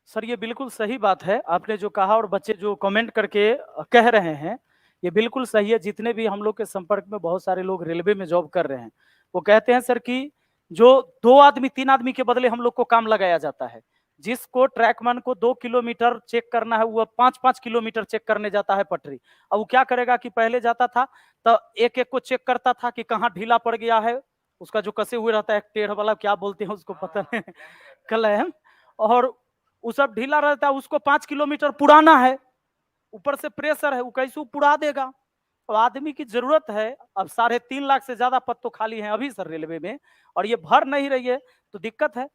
सर ये बिल्कुल सही बात है आपने जो कहा, और बच्चे जो कमेंट करके कह रहे हैं ये बिल्कुल सही है। जितने भी हम लोग के संपर्क में बहुत सारे लोग रेलवे में जॉब कर रहे हैं, वो कहते हैं सर कि जो 2 आदमी 3 आदमी के बदले हम लोग को काम लगाया जाता है। जिसको ट्रैकमैन को 2 किलोमीटर चेक करना है, वो 5-5 किलोमीटर चेक करने जाता है पटरी। अब वो क्या करेगा कि पहले जाता था तो एक एक को चेक करता था कि कहाँ ढीला पड़ गया है, उसका जो कसे हुए रहता है टेढ़ वाला, क्या बोलते हैं उसको पता नहीं कलैम, और वो सब ढीला रहता है, उसको 5 किलोमीटर पुराना है, ऊपर से प्रेशर है, वो कैसे पुरा देगा। अब आदमी की जरूरत है, अब 3.5 लाख से ज्यादा पद तो खाली हैं अभी सर रेलवे में, और ये भर नहीं रही है तो दिक्कत है,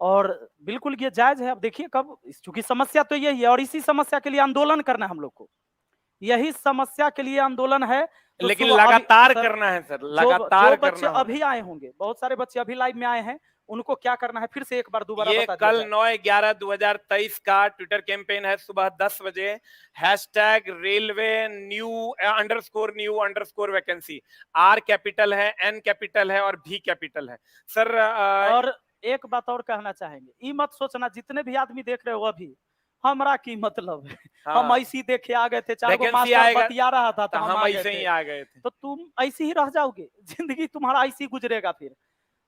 और बिल्कुल ये जायज है। अब देखिए कब, चूंकि समस्या तो यही है और इसी समस्या के लिए आंदोलन करना है हम लोग को, यही समस्या के लिए आंदोलन है। तो लेकिन लगातार करना है सर, लगातार जो बच्चे अभी आए होंगे, बहुत सारे बच्चे अभी लाइव में आए हैं, उनको क्या करना है फिर से एक बार दोबारा ये बता कल 9/11/2023 का ट्विटर कैंपेन है, सुबह 10 बजे, #railway _new_ vacancy. R capital है, N कैपिटल है और V कैपिटल है सर। और एक बात और कहना चाहेंगे, ये मत सोचना जितने भी आदमी देख रहे हो अभी हमरा की मतलब है, हाँ। हम ऐसी देखे आ गए थे, 4 मास्टर बतिया रहा था तो हम ऐसे ही आ गए थे, तो तुम ऐसे ही रह जाओगे, जिंदगी तुम्हारा ऐसी गुजरेगा फिर।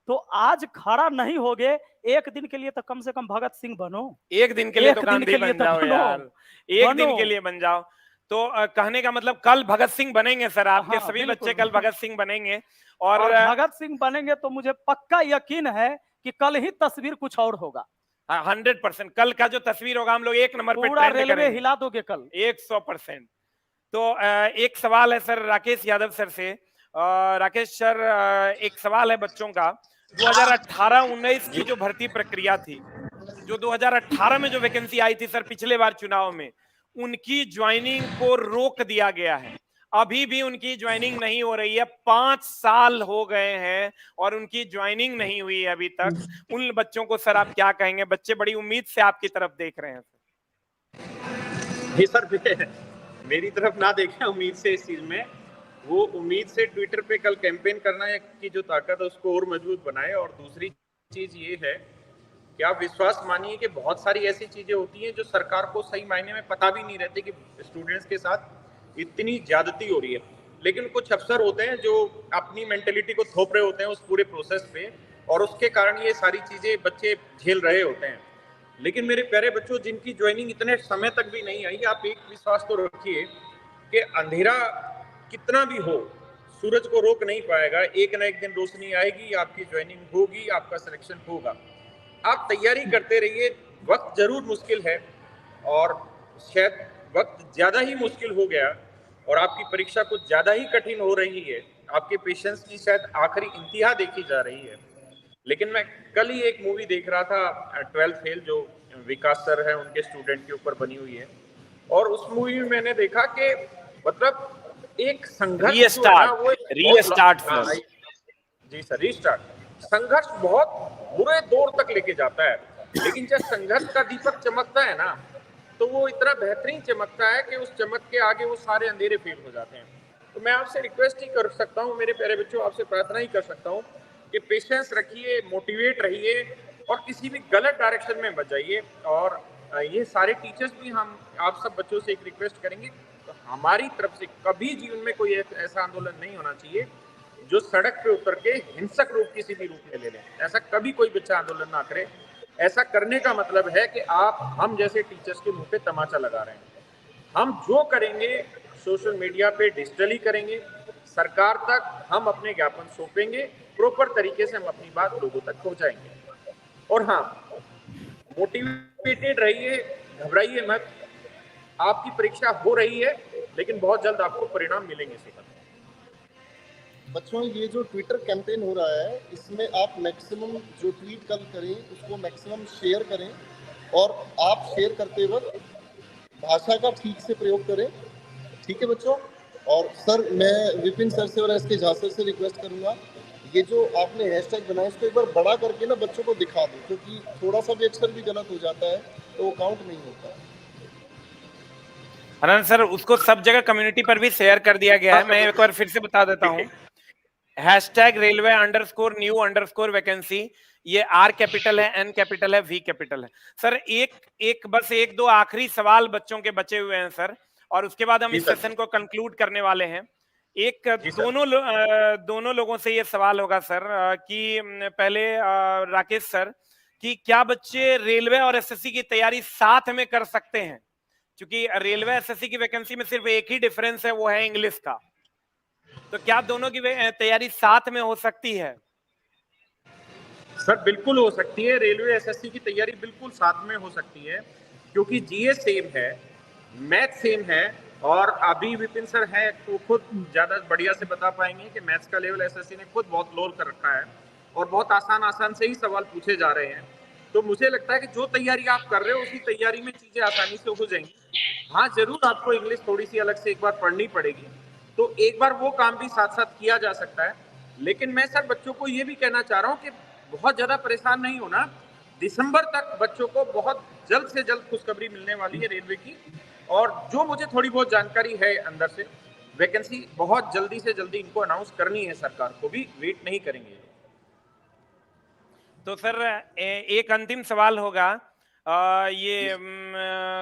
तो आज खड़ा नहीं होगे, एक दिन के लिए तो कम से कम भगत सिंह बनो, एक दिन के लिए तो गांधी बन जाओ यार, एक दिन के लिए बन जाओ। तो कहने का मतलब कल भगत सिंह बनेंगे सर, आपके सभी बच्चे कल भगत सिंह बनेंगे, और भगत सिंह बनेंगे तो मुझे पक्का यकीन है कि कल ही तस्वीर कुछ और होगा। 100% कल का जो तस्वीर होगा हम लोग 1 नंबर पे पूरा रेलवे हिला दोगे कल, 100%। तो एक सवाल है सर राकेश यादव सर से, राकेश सर, एक सवाल है बच्चों का। 2018-19 की जो भर्ती प्रक्रिया थी, जो 2018 में जो वैकेंसी आई थी सर पिछले बार चुनाव में, उनकी ज्वाइनिंग को रोक दिया गया है। अभी भी उनकी ज्वाइनिंग नहीं हो रही है। 5 साल हो गए हैं और उनकी ज्वाइनिंग नहीं हुई है अभी तक। उन बच्चों को सर आप क्या कहेंगे? बच्चे बड़ी उम्मीद से आपकी तरफ देख रहे हैं ये सर मेरी तरफ ना देखें उम्मीद से इस चीज में, वो उम्मीद से ट्विटर पे कल कैंपेन करना की जो ताकत है उसको और मजबूत बनाए। और दूसरी चीज ये है कि आप विश्वास मानिए कि बहुत सारी ऐसी चीजें होती हैं जो सरकार को सही मायने में पता भी नहीं रहती कि स्टूडेंट्स के साथ इतनी ज्यादती हो रही है, लेकिन कुछ अफसर होते हैं जो अपनी मेंटेलिटी को थोप रहे होते हैं उस पूरे प्रोसेस पे, और उसके कारण ये सारी चीजें बच्चे झेल रहे होते हैं। लेकिन मेरे प्यारे बच्चों, जिनकी ज्वाइनिंग इतने समय तक भी नहीं आई, आप एक विश्वास तो रखिए कि अंधेरा कितना भी हो सूरज को रोक नहीं पाएगा। एक ना एक दिन रोशनी आएगी, आपकी ज्वाइनिंग होगी, आपका सिलेक्शन होगा। आप तैयारी करते रहिए। वक्त जरूर मुश्किल है और शायद वक्त ज्यादा ही मुश्किल हो गया और आपकी परीक्षा कुछ ज्यादा ही कठिन हो रही है। आपके पेशेंस की शायद आखिरी इंतहा देखी जा रही है। लेकिन मैं कल ही एक मूवी देख रहा था 12th फेल, जो विकास सर है उनके स्टूडेंट के ऊपर बनी हुई है, और उस मूवी में मैंने देखा कि मतलब एक संघर्ष जी सर, रीस्टार्ट संघर्ष बहुत बुरे दौर तक लेके जाता है, लेकिन जब संघर्ष का दीपक चमकता है ना, तो वो इतना बेहतरीन चमकता है कि उस चमक के आगे वो सारे अंधेरे फेल हो जाते हैं। तो मैं आपसे रिक्वेस्ट ही कर सकता हूँ मेरे प्यारे बच्चों, आपसे प्रार्थना ही कर सकता हूँ कि पेशेंस रखिए, मोटिवेट रहिए और किसी भी गलत डायरेक्शन में मत जाइए। और ये सारे टीचर्स भी हम आप सब बच्चों से एक रिक्वेस्ट करेंगे, तो हमारी तरफ से कभी जीवन में कोई ऐसा आंदोलन नहीं होना चाहिए जो सड़क पे उतर के हिंसक रूप किसी भी रूप में ले लें। ऐसा कभी कोई बच्चा आंदोलन ना करे। ऐसा करने का मतलब है कि आप हम जैसे टीचर्स के मुंह पे तमाचा लगा रहे हैं। हम जो करेंगे सोशल मीडिया पे डिजिटली करेंगे, सरकार तक हम अपने ज्ञापन सौंपेंगे, प्रॉपर तरीके से हम अपनी बात लोगों तक पहुंचाएंगे। और हाँ, मोटिवेटेड रहिए, घबराइए मत। आपकी परीक्षा हो रही है, लेकिन बहुत जल्द आपको परिणाम मिलेंगे। बच्चों, ये जो ट्विटर कैंपेन हो रहा है, इसमें आप मैक्सिमम जो ट्वीट करें उसको मैक्सिमम शेयर करें, और आप शेयर करते वक्त भाषा का ठीक से प्रयोग करें। ठीक है बच्चों? और सर, मैं विपिन सर से और एसके झा सर से रिक्वेस्ट करूंगा, ये जो आपने हैशटैग बनाया इसको एक बार बड़ा करके ना बच्चों को दिखा दो, क्योंकि थोड़ा सा भी अक्षर भी गलत हो जाता है तो वो काउंट नहीं होता। अनंत सर, उसको सब जगह कम्युनिटी पर भी शेयर कर दिया गया है। मैं एक बार फिर से बता देता हूँ, #railway_new_vacancy, ये R कैपिटल है, N कैपिटल है, V कैपिटल है। सर बस एक दो आखिरी सवाल बच्चों के बचे हुए हैं सर, और उसके बाद हम इस सेशन को कंक्लूड करने वाले हैं। एक दोनों लोगों से ये सवाल होगा सर कि पहले राकेश सर, कि क्या बच्चे रेलवे और एसएससी की तैयारी साथ में कर सकते हैं? क्योंकि रेलवे एसएससी की वैकेंसी में सिर्फ एक ही डिफरेंस है, वो है इंग्लिश का। तो क्या दोनों की तैयारी साथ में हो सकती है? सर बिल्कुल हो सकती है। रेलवे एसएससी की तैयारी बिल्कुल साथ में हो सकती है, क्योंकि जीएस सेम है, मैथ सेम है, और अभी विपिन सर है तो खुद ज्यादा बढ़िया से बता पाएंगे कि मैथ्स का लेवल एसएससी ने खुद बहुत लो कर रखा है और बहुत आसान से ही सवाल पूछे जा रहे हैं। तो मुझे लगता है कि जो तैयारी आप कर रहे हो उसी तैयारी में चीजें आसानी से हो जाएंगी। हाँ, जरूर आपको इंग्लिश थोड़ी सी अलग से एक बार पढ़नी पड़ेगी, तो एक बार वो काम भी साथ साथ किया जा सकता है। लेकिन मैं सर बच्चों को ये भी कहना चाह रहा हूँ कि बहुत ज्यादा परेशान नहीं होना। दिसंबर तक बच्चों को बहुत जल्द से जल्द खुशखबरी मिलने वाली है रेलवे की, और जो मुझे थोड़ी बहुत जानकारी है अंदर से, वैकेंसी बहुत जल्दी से जल्दी इनको अनाउंस करनी है, सरकार को भी वेट नहीं करेंगे। तो सर एक अंतिम सवाल होगा ये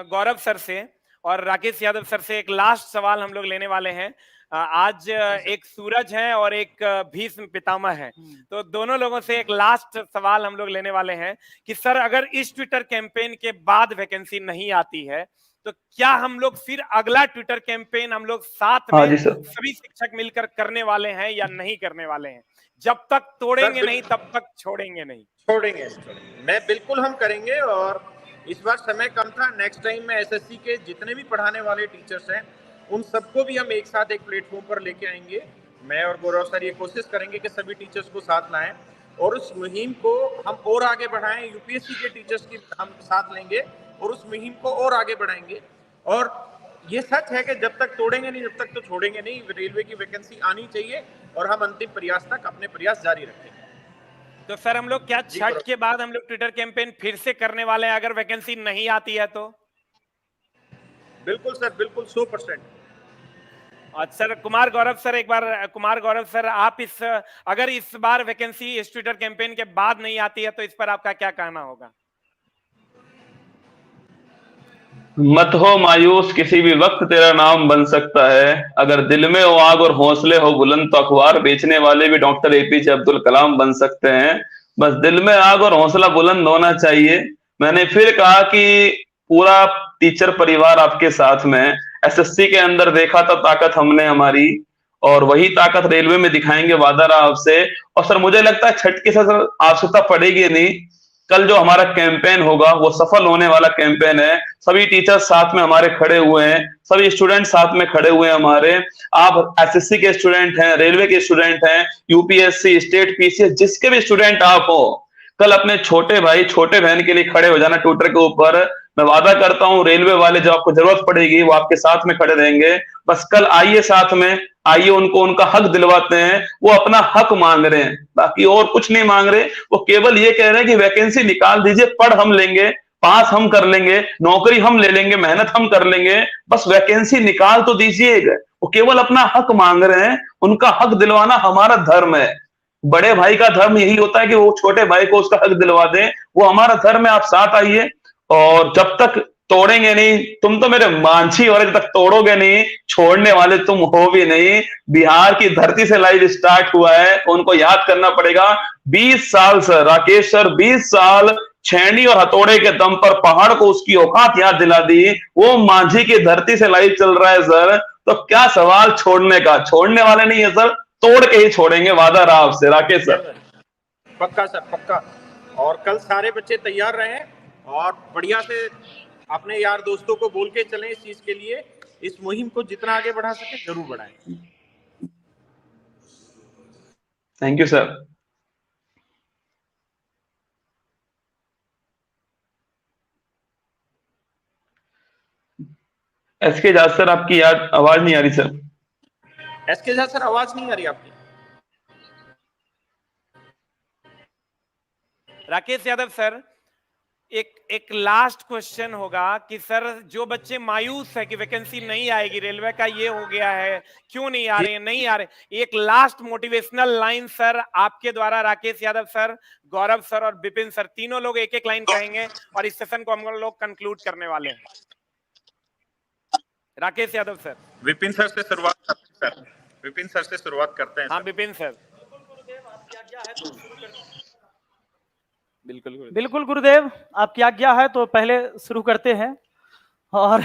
गौरव सर से और राकेश यादव सर से। एक लास्ट सवाल हम लोग लेने वाले हैं। आज एक सूरज है और एक भीष्म पितामह है, तो दोनों लोगों से एक लास्ट सवाल हम लोग लेने वाले हैं कि सर, अगर इस ट्विटर कैंपेन के बाद वैकेंसी नहीं आती है तो क्या हम लोग फिर अगला ट्विटर कैंपेन हम लोग साथ में सभी शिक्षक मिलकर करने वाले हैं या नहीं करने वाले हैं? जब तक तोड़ेंगे नहीं तब तक छोड़ेंगे नहीं। छोड़ेंगे मैं बिल्कुल हम करेंगे, और इस बार समय कम था। नेक्स्ट टाइम में एसएससी के जितने भी पढ़ाने वाले टीचर्स हैं उन सबको भी हम एक साथ एक प्लेटफॉर्म पर लेके आएंगे मैं और गौरव सर ये कोशिश करेंगे कि सभी टीचर्स को साथ लाएं और उस मुहिम को हम और आगे बढ़ाएं। यूपीएससी के टीचर्स की हम साथ लेंगे और उस मुहिम को और आगे बढ़ाएंगे। और ये सच है कि जब तक तोड़ेंगे नहीं, जब तक तो छोड़ेंगे नहीं। रेलवे की वैकेंसी आनी चाहिए और हम अंतिम प्रयास तक अपने प्रयास जारी रखेंगे। तो सर हम लोग क्या छठ के बाद हम लोग ट्विटर कैंपेन फिर से करने वाले हैं अगर वैकेंसी नहीं आती है तो? बिल्कुल सर, बिल्कुल 100%। और सर कुमार गौरव सर, एक बार कुमार गौरव सर, आप अगर इस बार वैकेंसी इस ट्विटर कैंपेन के बाद नहीं आती है तो इस पर आपका क्या कहना होगा? मत हो मायूस, किसी भी वक्त तेरा नाम बन सकता है। अगर दिल में हो आग और हौसले हो बुलंद तो अखबार बेचने वाले भी डॉक्टर एपीजे अब्दुल कलाम बन सकते हैं। बस दिल में आग और हौसला बुलंद होना चाहिए। मैंने फिर कहा कि पूरा टीचर परिवार आपके साथ में है। एसएससी के अंदर देखा था ताकत हमने हमारी, और वही ताकत रेलवे में दिखाएंगे, वादा रहा आपसे। और सर मुझे लगता है छठ की सर आवश्यकता पड़ेगी नहीं। कल जो हमारा कैंपेन होगा वो सफल होने वाला कैंपेन है। सभी टीचर्स साथ में हमारे खड़े हुए हैं, सभी स्टूडेंट साथ में खड़े हुए हैं हमारे। आप एसएससी के स्टूडेंट हैं, रेलवे के स्टूडेंट हैं, यूपीएससी, स्टेट पीसीएस, जिसके भी स्टूडेंट आप हो, कल अपने छोटे भाई छोटे बहन के लिए खड़े हो जाना ट्विटर के ऊपर। मैं वादा करता हूं रेलवे वाले जो आपको जरूरत पड़ेगी वो आपके साथ में खड़े रहेंगे। बस कल आइए, साथ में आइए, उनको उनका हक दिलवाते हैं। वो अपना हक मांग रहे हैं, बाकी और कुछ नहीं मांग रहे। वो केवल ये कह रहे हैं कि वैकेंसी निकाल दीजिए, पढ़ हम लेंगे, पास हम कर लेंगे, नौकरी हम ले लेंगे, मेहनत हम कर लेंगे, बस वैकेंसी निकाल तो दीजिएगा। वो केवल अपना हक मांग रहे हैं। उनका हक दिलवाना हमारा धर्म है। बड़े भाई का धर्म यही होता है कि वो छोटे भाई को उसका हक दिलवा दे, वो हमारा धर्म है। आप साथ आइए, और जब तक तोड़ेंगे नहीं, तुम तो मेरे मांझी और जब तक तोड़ोगे नहीं, छोड़ने वाले तुम हो भी नहीं। बिहार की धरती से लाइव स्टार्ट हुआ है, उनको याद करना पड़ेगा। 20 साल सर, राकेश सर, 20 साल छेनी और हथौड़े के दम पर पहाड़ को उसकी औकात याद दिला दी। वो मांझी की धरती से लाइव चल रहा है सर। तो क्या सवाल छोड़ने का? छोड़ने वाले नहीं है सर, तोड़ के ही छोड़ेंगे, वादा रहा आपसे राकेश सर। पक्का सर, पक्का। और कल सारे बच्चे तैयार रहें और बढ़िया से अपने यार दोस्तों को बोल के चलें इस चीज के लिए। इस मुहिम को जितना आगे बढ़ा सके जरूर बढ़ाएं। Thank you sir. SK Jat sir, आपकी याद आवाज नहीं आ रही सर। एसके झा सर, आवाज नहीं आ रही आपकी। राकेश यादव सर, एक लास्ट क्वेश्चन होगा कि सर जो बच्चे मायूस है कि वैकेंसी नहीं आएगी, रेलवे का ये हो गया है, क्यों नहीं आ रहे हैं, नहीं आ रहे, एक लास्ट मोटिवेशनल लाइन सर आपके द्वारा, राकेश यादव सर, गौरव सर और विपिन सर, तीनों लोग एक एक लाइन कहेंगे और इस सेशन को हम लोग कंक्लूड करने वाले हैं। राकेश यादव सर। विपिन सर से शुरुआत करते हैं सर। विपिन सर से शुरुआत करते हैं। हाँ विपिन सर। बिल्कुल गुरुदेव, आपकी आज्ञा है तो पहले शुरू करते हैं। और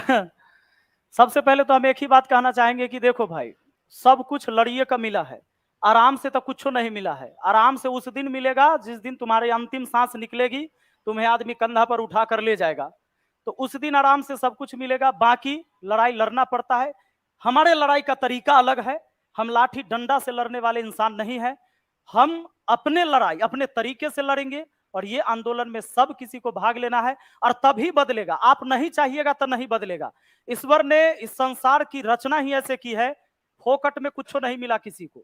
सबसे पहले तो हम एक ही बात कहना चाहेंगे कि देखो भाई, सब कुछ लड़िए का मिला है, आराम से तो कुछ नहीं मिला है। आराम से उस दिन मिलेगा जिस दिन तुम्हारी अंतिम सांस निकलेगी, तुम्हें आदमी कंधा पर उठा कर ले जाएगा, तो उस दिन आराम से सब कुछ मिलेगा। बाकी लड़ाई लड़ना पड़ता है, हमारे लड़ाई का तरीका अलग है। हम लाठी डंडा से लड़ने वाले इंसान नहीं है, हम अपने लड़ाई अपने तरीके से लड़ेंगे। और ये आंदोलन में सब किसी को भाग लेना है और तभी बदलेगा। आप नहीं चाहिएगा तो नहीं बदलेगा। ईश्वर ने इस संसार की रचना ही ऐसे की है, फोकट में कुछ नहीं मिला किसी को।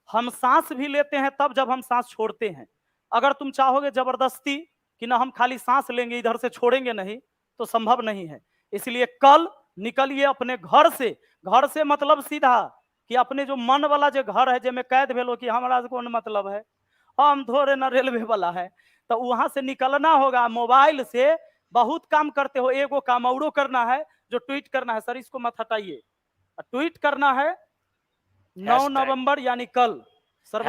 हम सांस भी लेते हैं तब जब हम सांस छोड़ते हैं। अगर तुम चाहोगे जबरदस्ती कि ना हम खाली सांस लेंगे इधर से छोड़ेंगे नहीं, तो संभव नहीं है। इसलिए कल निकलिए अपने घर से। घर से मतलब सीधा कि अपने जो मन वाला जो घर है, जेमे कैद भेलो कि हमारा कौन मतलब है, हम थोड़े ना रेलवे वाला है, तो वहां से निकलना होगा। मोबाइल से बहुत काम करते हो, एगो काम औरो करना है जो ट्वीट करना है। सर इसको मत हटाइए, ट्वीट करना है 9 नवंबर यानी कल। Sir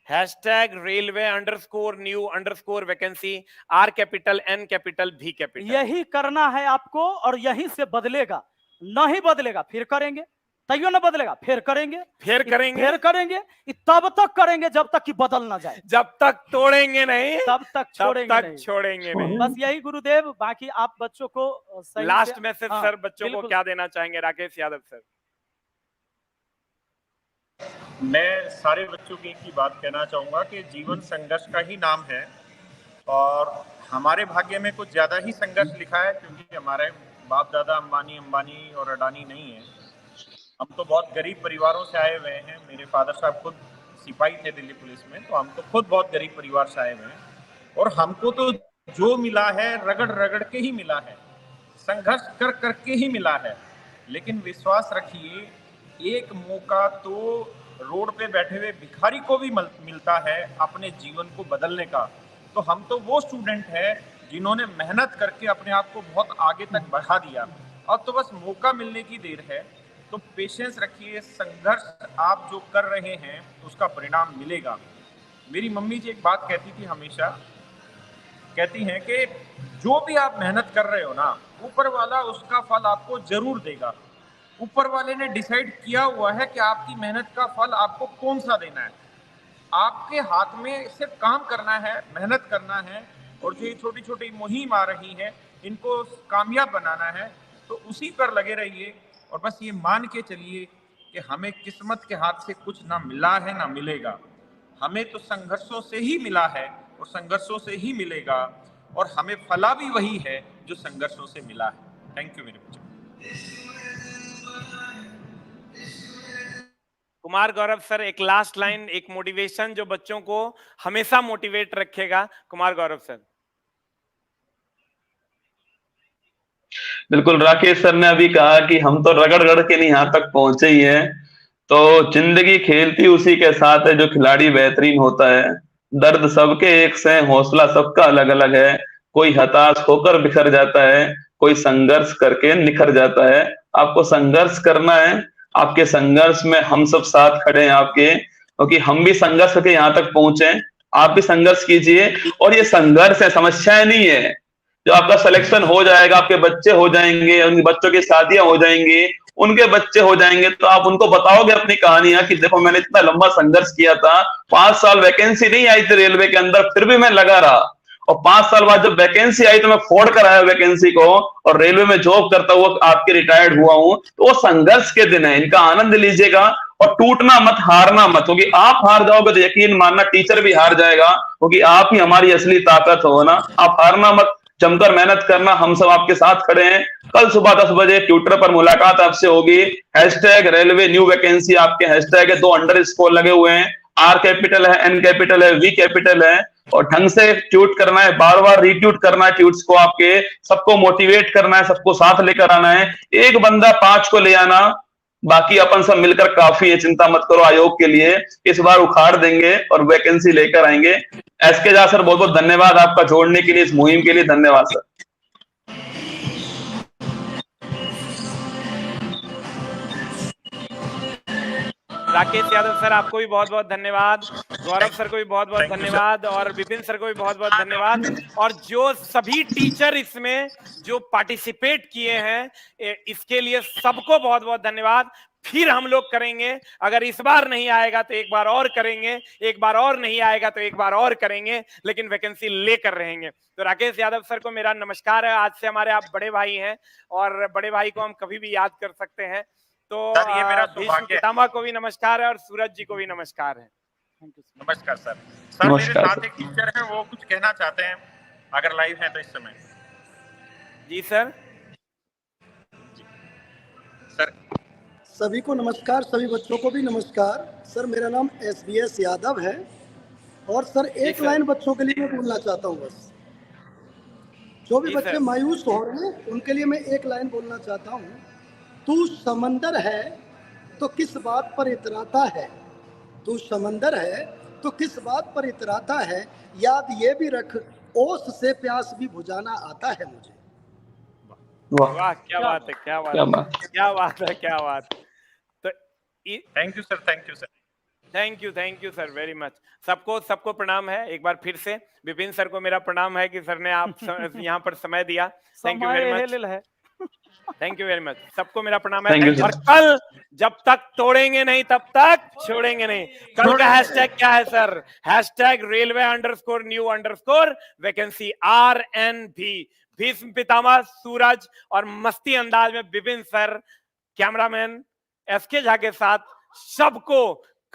hashtag railway _new_ vacancy, R capital N capital V capital. यही करना है आपको और यहीं से बदलेगा। नहीं बदलेगा फिर करेंगे, तैयो ना बदलेगा फिर करेंगे, फिर करेंगे, फिर करेंगे, तब तक करेंगे जब तक कि बदल ना जाए। जब तक तोड़ेंगे नहीं तब तक छोड़ेंगे नहीं। बस यही गुरुदेव। बाकी आप बच्चों को लास्ट मैसेज सर बच्चों को क्या देना चाहेंगे? राकेश यादव सर। मैं सारे बच्चों की एक ही बात कहना चाहूँगा कि जीवन संघर्ष का ही नाम है और हमारे भाग्य में कुछ ज़्यादा ही संघर्ष लिखा है, क्योंकि हमारे बाप दादा अंबानी और अडानी नहीं है। हम तो बहुत गरीब परिवारों से आए हुए हैं। मेरे फादर साहब खुद सिपाही थे दिल्ली पुलिस में, तो हम तो खुद बहुत गरीब परिवार से आए हुए हैं और हमको तो जो मिला है रगड़ रगड़ के ही मिला है, संघर्ष कर करके ही मिला है। लेकिन विश्वास रखिए, एक मौका तो रोड पे बैठे हुए भिखारी को भी मिलता है अपने जीवन को बदलने का। तो हम तो वो स्टूडेंट हैं जिन्होंने मेहनत करके अपने आप को बहुत आगे तक बढ़ा दिया। अब तो बस मौका मिलने की देर है। तो पेशेंस रखिए, संघर्ष आप जो कर रहे हैं उसका परिणाम मिलेगा। मेरी मम्मी जी एक बात कहती थी हमेशा, कहती हैं कि जो भी आप मेहनत कर रहे हो ना, ऊपर वाला उसका फल आपको जरूर देगा। ऊपर वाले ने डिसाइड किया हुआ है कि आपकी मेहनत का फल आपको कौन सा देना है। आपके हाथ में सिर्फ काम करना है, मेहनत करना है, और जो ये छोटी छोटी मुहिम आ रही है इनको कामयाब बनाना है। तो उसी पर लगे रहिए और बस ये मान के चलिए कि हमें किस्मत के हाथ से कुछ ना मिला है ना मिलेगा। हमें तो संघर्षों से ही मिला है और संघर्षों से ही मिलेगा, और हमें फला भी वही है जो संघर्षों से मिला है। थैंक यू मेरे बच्चों। कुमार गौरव सर, एक लास्ट लाइन, एक मोटिवेशन जो बच्चों को हमेशा मोटिवेट रखेगा। कुमार गौरव सर। बिल्कुल, राकेश सर ने अभी कहा कि हम तो रगड़ रगड़ के नहीं यहाँ तक पहुंचे ही हैं। तो जिंदगी खेलती उसी के साथ है जो खिलाड़ी बेहतरीन होता है। दर्द सबके एक से, हौसला सबका अलग अलग है। कोई हताश होकर बिखर जाता है, कोई संघर्ष करके निखर जाता है। आपको संघर्ष करना है, आपके संघर्ष में हम सब साथ खड़े हैं आपके, क्योंकि हम भी संघर्ष करके यहाँ तक पहुंचे। आप भी संघर्ष कीजिए, और ये संघर्ष है, समस्याएं नहीं है। जो आपका सिलेक्शन हो जाएगा, आपके बच्चे हो जाएंगे, उनके बच्चों की शादियां हो जाएंगी, उनके बच्चे हो जाएंगे, तो आप उनको बताओगे अपनी कहानियां कि देखो मैंने इतना लंबा संघर्ष किया था, 5 साल वैकेंसी नहीं आई थी रेलवे के अंदर, फिर भी मैं लगा रहा, और 5 साल बाद जब वैकेंसी आई तो मैं फोड़ कर आया वैकेंसी को, और रेलवे में जॉब करता हुआ आपके रिटायर्ड हुआ हूं। तो वो संघर्ष के दिन है, इनका आनंद लीजिएगा और टूटना मत, हारना मत, क्योंकि आप हार जाओगे तो यकीन मानना टीचर भी हार जाएगा, क्योंकि आप ही हमारी असली ताकत हो ना। आप हारना मत, जमकर मेहनत करना, हम सब आपके साथ खड़े हैं। कल सुबह 10 बजे ट्विटर पर मुलाकात आपसे होगी। हैशटैग रेलवे न्यू वैकेंसी आपके हैशटैग है, 2 अंडरस्कोर लगे हुए हैं, आर कैपिटल है, एन कैपिटल है, वी कैपिटल है, और ढंग से ट्वीट करना है, बार बार रीट्वीट करना है ट्वीट्स को, आपके सबको मोटिवेट करना है, सबको साथ लेकर आना है। एक बंदा 5 को ले आना, बाकी अपन सब मिलकर काफी है, चिंता मत करो। आयोग के लिए इस बार उखाड़ देंगे और वैकेंसी लेकर आएंगे। एसके झा सर, बहुत बहुत धन्यवाद आपका जोड़ने के लिए, इस मुहिम के लिए धन्यवाद सर। राकेश यादव सर, आपको भी बहुत बहुत धन्यवाद। गौरव सर को भी बहुत बहुत धन्यवाद, और विपिन सर को भी बहुत बहुत धन्यवाद, और जो सभी टीचर इसमें जो पार्टिसिपेट किए हैं इसके लिए सबको बहुत बहुत धन्यवाद। फिर हम लोग करेंगे, अगर इस बार नहीं आएगा तो एक बार और करेंगे, एक बार और नहीं आएगा तो एक बार और करेंगे, लेकिन वैकेंसी लेकर रहेंगे। तो राकेश यादव सर को मेरा नमस्कार है। आज से हमारे आप बड़े भाई हैं, और बड़े भाई को हम कभी भी याद कर सकते हैं। तो ये मेरा भीष्म पितामह को भी नमस्कार है, और सूरज जी को भी नमस्कार है। नमस्कार सर। सर मेरे साथ एक टीचर है, वो कुछ कहना चाहते हैं, अगर लाइव है तो इस समय। जी सर। सर सभी को नमस्कार, सभी बच्चों को भी नमस्कार। सर मेरा नाम SBS यादव है, और सर एक लाइन बच्चों के लिए मैं बोलना चाहता हूँ बस। जो भी बच्चे मायूस हो रहे हैं उनके लिए मैं एक लाइन बोलना चाहता हूँ। तू समंदर है तो किस बात पर इतराता है, तू समंदर है तो किस बात पर इतराता है, याद ये भी रख ओस से प्यास भी बुझाना आता है मुझे। वाह, क्या बात है, क्या बात है, क्या बात है, क्या बात। तो thank you sir, thank you sir, thank you sir very much. सबको प्रणाम है एक बार फिर से। विपिन सर को मेरा प्रणाम है कि सर ने आप यहाँ पर समय दिया। Thank you very much, thank you very much. सबको मेरा प्रणाम है। और कल जब तक तोड़ेंगे नहीं तब तक छोड़ेंगे नहीं। कल का हैशटैग क्या है sir? Hashtag railway _new_ vacancy RNV। Bhishma Pitamah, Suraj और मस्ती अंदाज में Vipin sir, cameraman SK Jha के साथ सबको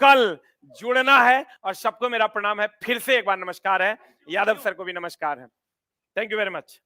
कल जुड़ना है। और सबको मेरा प्रणाम है, फिर से एक बार नमस्कार है, यादव सर को भी नमस्कार है। Thank you very much.